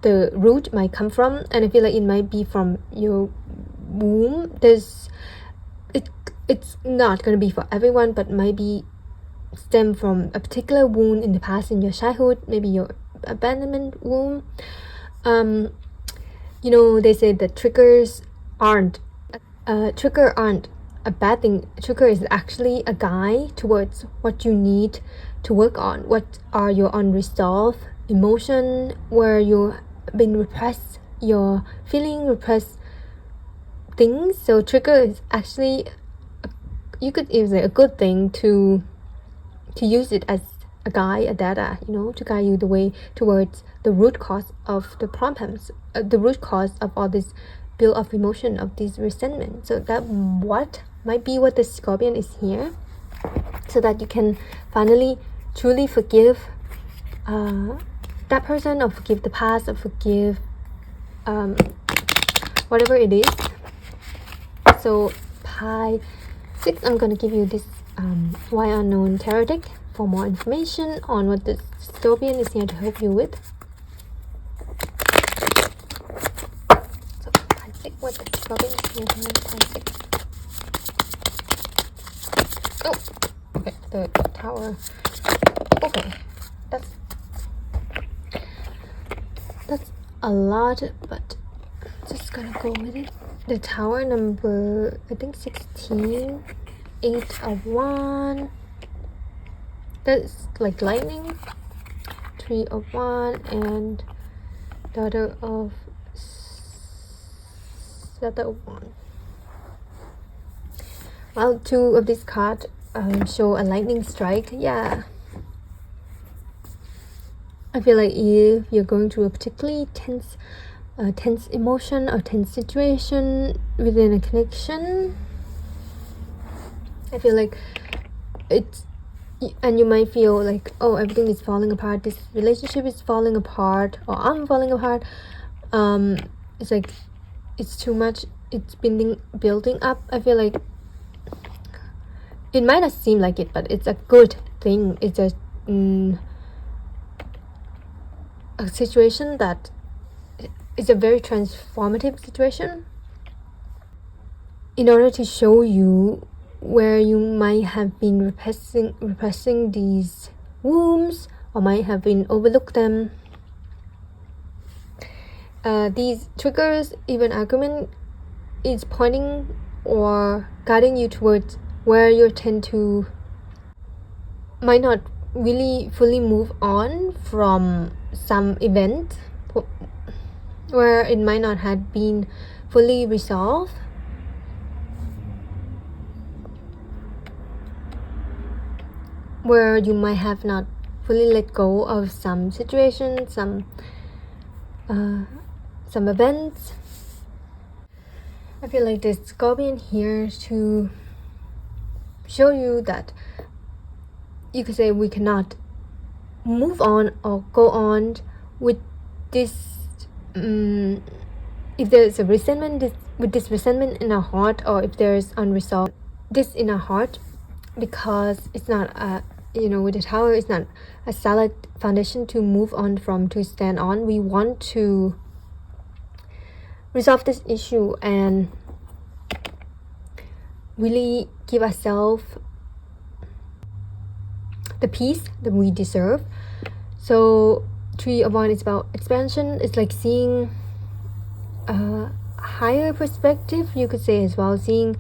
the root might come from. And I feel like it might be from your womb. It's not going to be for everyone, but might be stem from a particular wound in the past, in your childhood, maybe your abandonment wound. They say that triggers aren't a bad thing. Trigger is actually a guide towards what you need to work on. What are your unresolved emotion, where you've been repressed, your feeling repressed things. So trigger is actually, you could use it a good thing to use it as a guide, a data, to guide you the way towards the root cause of the problems, the root cause of all this build of emotion, of this resentment. So that might be what the Scorpion is here, so that you can finally truly forgive that person, or forgive the past, or forgive whatever it is. So pie 6, I'm gonna give you this Why Unknown tarot deck for more information on what the Scorpion is here to help you with. So pie 6, what the Scorpion is here to help pie 6. Oh, okay, the Tower. Okay, that's a lot, but just gonna go with it. The Tower number, I think 16, 8 of Wands. That's like lightning. 3 of Wands and Daughter of Wands. Well, 2 of these cards show a lightning strike. Yeah, I feel like if you're going through a particularly tense emotion or tense situation within a connection, I feel like it's, and you might feel like, oh, everything is falling apart, this relationship is falling apart, or I'm falling apart. It's like it's too much, it's been building up. I feel like it might not seem like it, but it's a good thing. It's a situation that is a very transformative situation, in order to show you where you might have been repressing these wounds, or might have been overlooked them. These triggers, even argument, is pointing or guiding you towards where you tend to might not really fully move on from some event, where it might not have been fully resolved. Where you might have not fully let go of some situation, some events. I feel like the Scorpion here to show you that you could say we cannot move on or go on with this. If there's a resentment, with this resentment in our heart, or if there's unresolved this in our heart, because it's not a, with the Tower, it's not a solid foundation to move on from, to stand on. We want to resolve this issue and really give ourselves the peace that we deserve. So 3 of Wands is about expansion. It's like seeing a higher perspective, you could say as well, seeing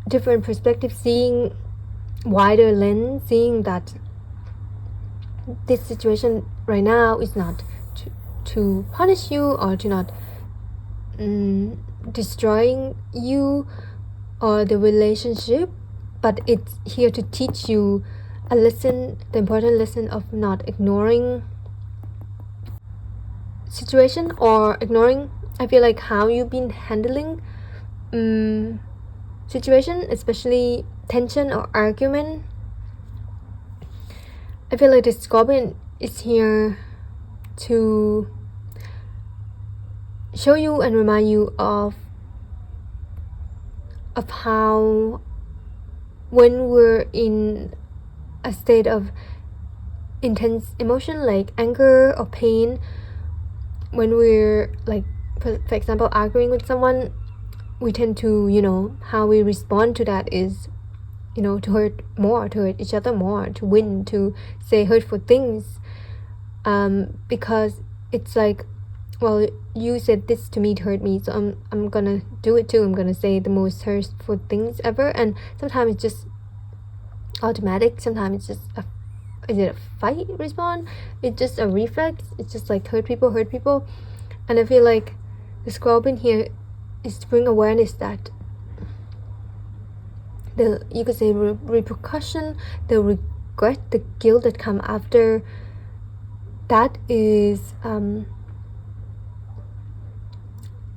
different perspectives, seeing wider lens, seeing that this situation right now is not to punish you, or to not destroying you or the relationship, but it's here to teach you a lesson, the important lesson of not ignoring situation, or ignoring, I feel like, how you've been handling situation, especially tension or argument. I feel like the Scorpion is here to show you and remind you of how, when we're in a state of intense emotion like anger or pain, when we're like, for example, arguing with someone, we tend to, how we respond to that is, to hurt more, to hurt each other more, to win, to say hurtful things, because it's like well, you said this to me to hurt me, so I'm gonna do it too. I'm gonna say the most hurtful things ever. And sometimes it's just automatic, sometimes it's just is it a fight response? It's just a reflex. It's just like hurt people. And I feel like the scorpion here is to bring awareness that the, you could say, repercussion, the regret, the guilt that come after that is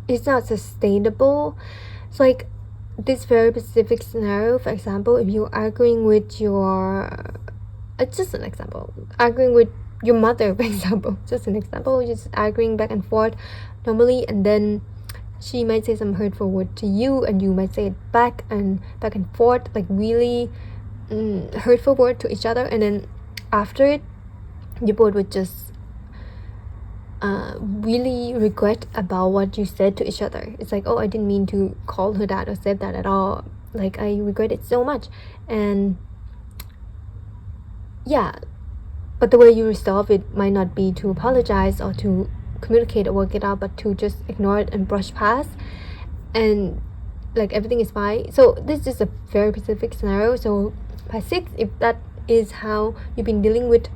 it's not sustainable. It's like this very specific scenario. For example, if you're arguing with your, it's just an example, arguing with your mother, for example, just an example, just arguing back and forth normally, and then she might say some hurtful word to you, and you might say it back and forth, like really hurtful word to each other, and then after it, you both would just really regret about what you said to each other. It's like, oh, I didn't mean to call her that or said that at all. Like, I regret it so much. And yeah, but the way you resolve it might not be to apologize or to communicate or work it out, but to just ignore it and brush past, and like everything is fine. So this is a very specific scenario. So by 6, if that is how you've been dealing with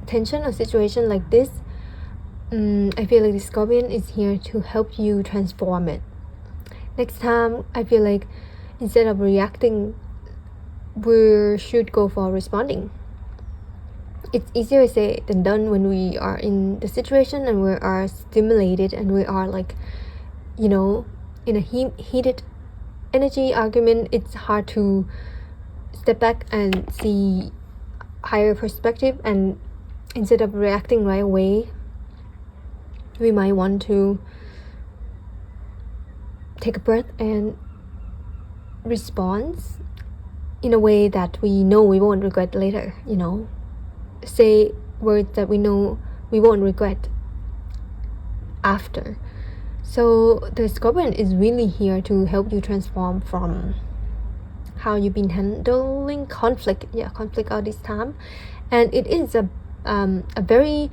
tension or situation like this, I feel like the scorpion is here to help you transform it. Next time, I feel like instead of reacting, we should go for responding. It's easier to say than done when we are in the situation and we are stimulated and we are like, you know, in a heated energy argument. It's hard to step back and see higher perspective, and instead of reacting right away, we might want to take a breath and respond in a way that we know we won't regret later, you know, say words that we know we won't regret after. So the scorpion is really here to help you transform from how you've been handling conflict all this time. And it is a very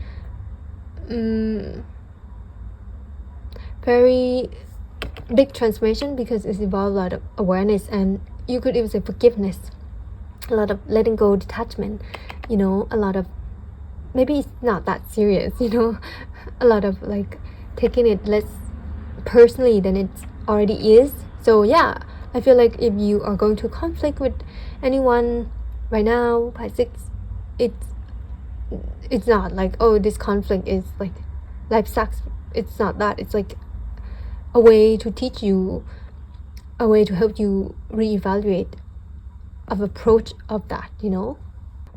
very big transformation, because it's involved a lot of awareness, and you could even say forgiveness, a lot of letting go, detachment, you know, a lot of, maybe it's not that serious, you know, a lot of like taking it less personally than it already is. So yeah, I feel like if you are going to conflict with anyone right now by 6, it's not like, oh, this conflict is like life sucks. It's not that. It's like a way to teach you, a way to help you reevaluate of approach of that, you know.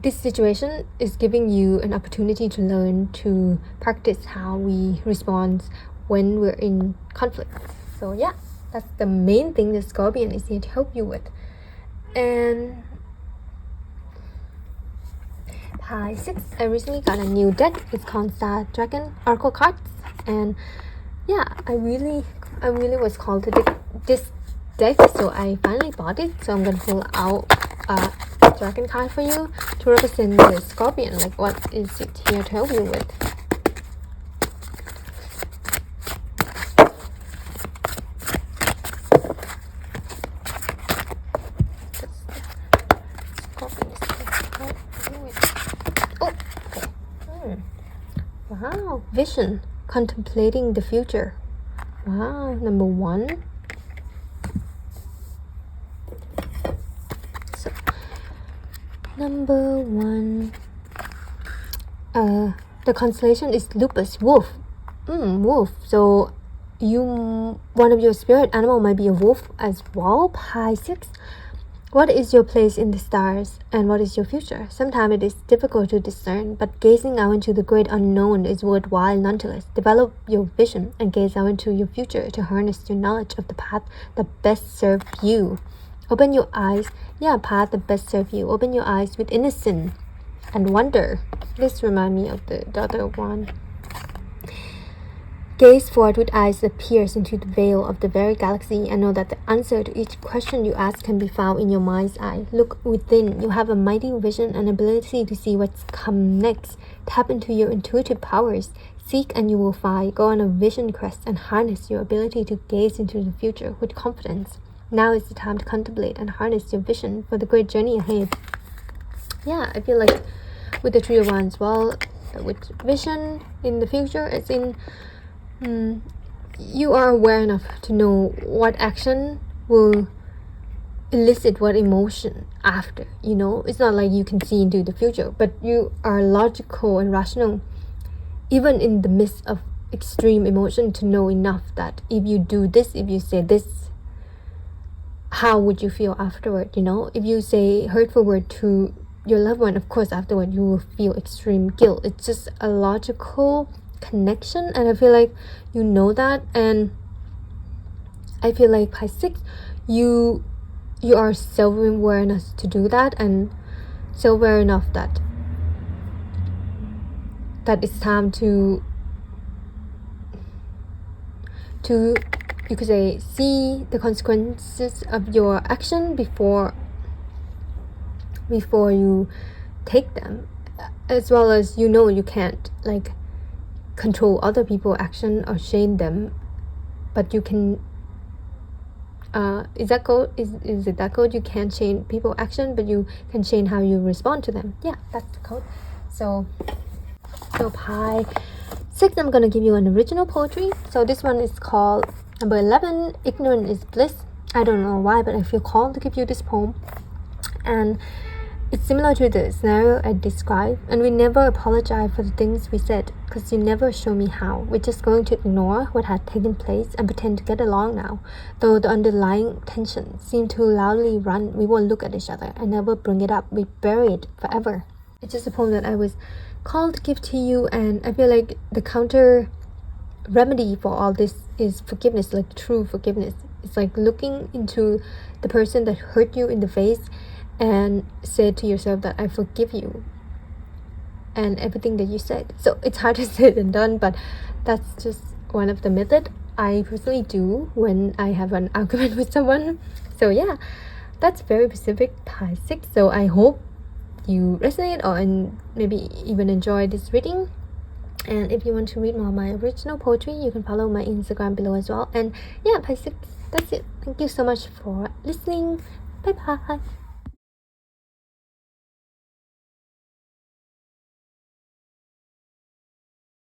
This situation is giving you an opportunity to learn to practice how we respond when we're in conflict. So yeah, that's the main thing the scorpion is here to help you with. And Hi 6, I recently got a new deck. It's called Star Dragon Oracle Cards, and yeah, I really was called to this deck, so I finally bought it. So I'm gonna pull out a dragon card for you to represent the scorpion. Like, what is it here to help you with? Wow, vision, contemplating the future. Wow, number 1. So, number 1, the constellation is lupus, wolf. Wolf. So one of your spirit animal might be a wolf as well. Pi 6. What is your place in the stars, and what is your future? Sometimes it is difficult to discern, but gazing out into the great unknown is worthwhile nonetheless. Develop your vision and gaze out into your future to harness your knowledge of the path that best serves you. Open your eyes. Path that best serves you. Open your eyes with innocence and wonder. This reminds me of the other one. Gaze forward with eyes that pierce into the veil of the very galaxy and know that the answer to each question you ask can be found in your mind's eye. Look within. You have a mighty vision and ability to see what's come next. Tap into your intuitive powers. Seek and you will find. Go on a vision quest and harness your ability to gaze into the future with confidence. Now is the time to contemplate and harness your vision for the great journey ahead. Yeah, I feel like with the Three of Wands, well, with vision in the future, it's in you are aware enough to know what action will elicit what emotion after, you know. It's not like you can see into the future, but you are logical and rational even in the midst of extreme emotion to know enough that if you do this, if you say this, how would you feel afterward, you know. If you say hurtful word to your loved one, of course afterward you will feel extreme guilt. It's just a logical connection, and I feel like you know that. And I feel like by 6 you are self-aware enough to do that, and self-aware enough that it's time to you could say see the consequences of your action before you take them, as well as you know you can't like control other people's action or shame them, but you can is that code? Is it that code? You can't change people's action, but you can change how you respond to them. Yeah, that's the code. So by 6, I'm gonna give you an original poetry. So this one is called number 11, Ignorant is Bliss. I don't know why, but I feel called to give you this poem. And it's similar to the scenario I described. And we never apologize for the things we said, because you never show me how. We're just going to ignore what had taken place and pretend to get along now. Though the underlying tension seemed to loudly run, we won't look at each other and never bring it up. We bury it forever. It's just a poem that I was called to give to you, and I feel like the counter remedy for all this is forgiveness, like true forgiveness. It's like looking into the person that hurt you in the face and say to yourself that I forgive you and everything that you said. So it's harder said than done, but that's just one of the methods I personally do when I have an argument with someone. So yeah, that's very specific by 6. So I hope you resonate or maybe even enjoy this reading. And if you want to read more of my original poetry, you can follow my Instagram below as well. And yeah, by 6, that's it. Thank you so much for listening. Bye bye.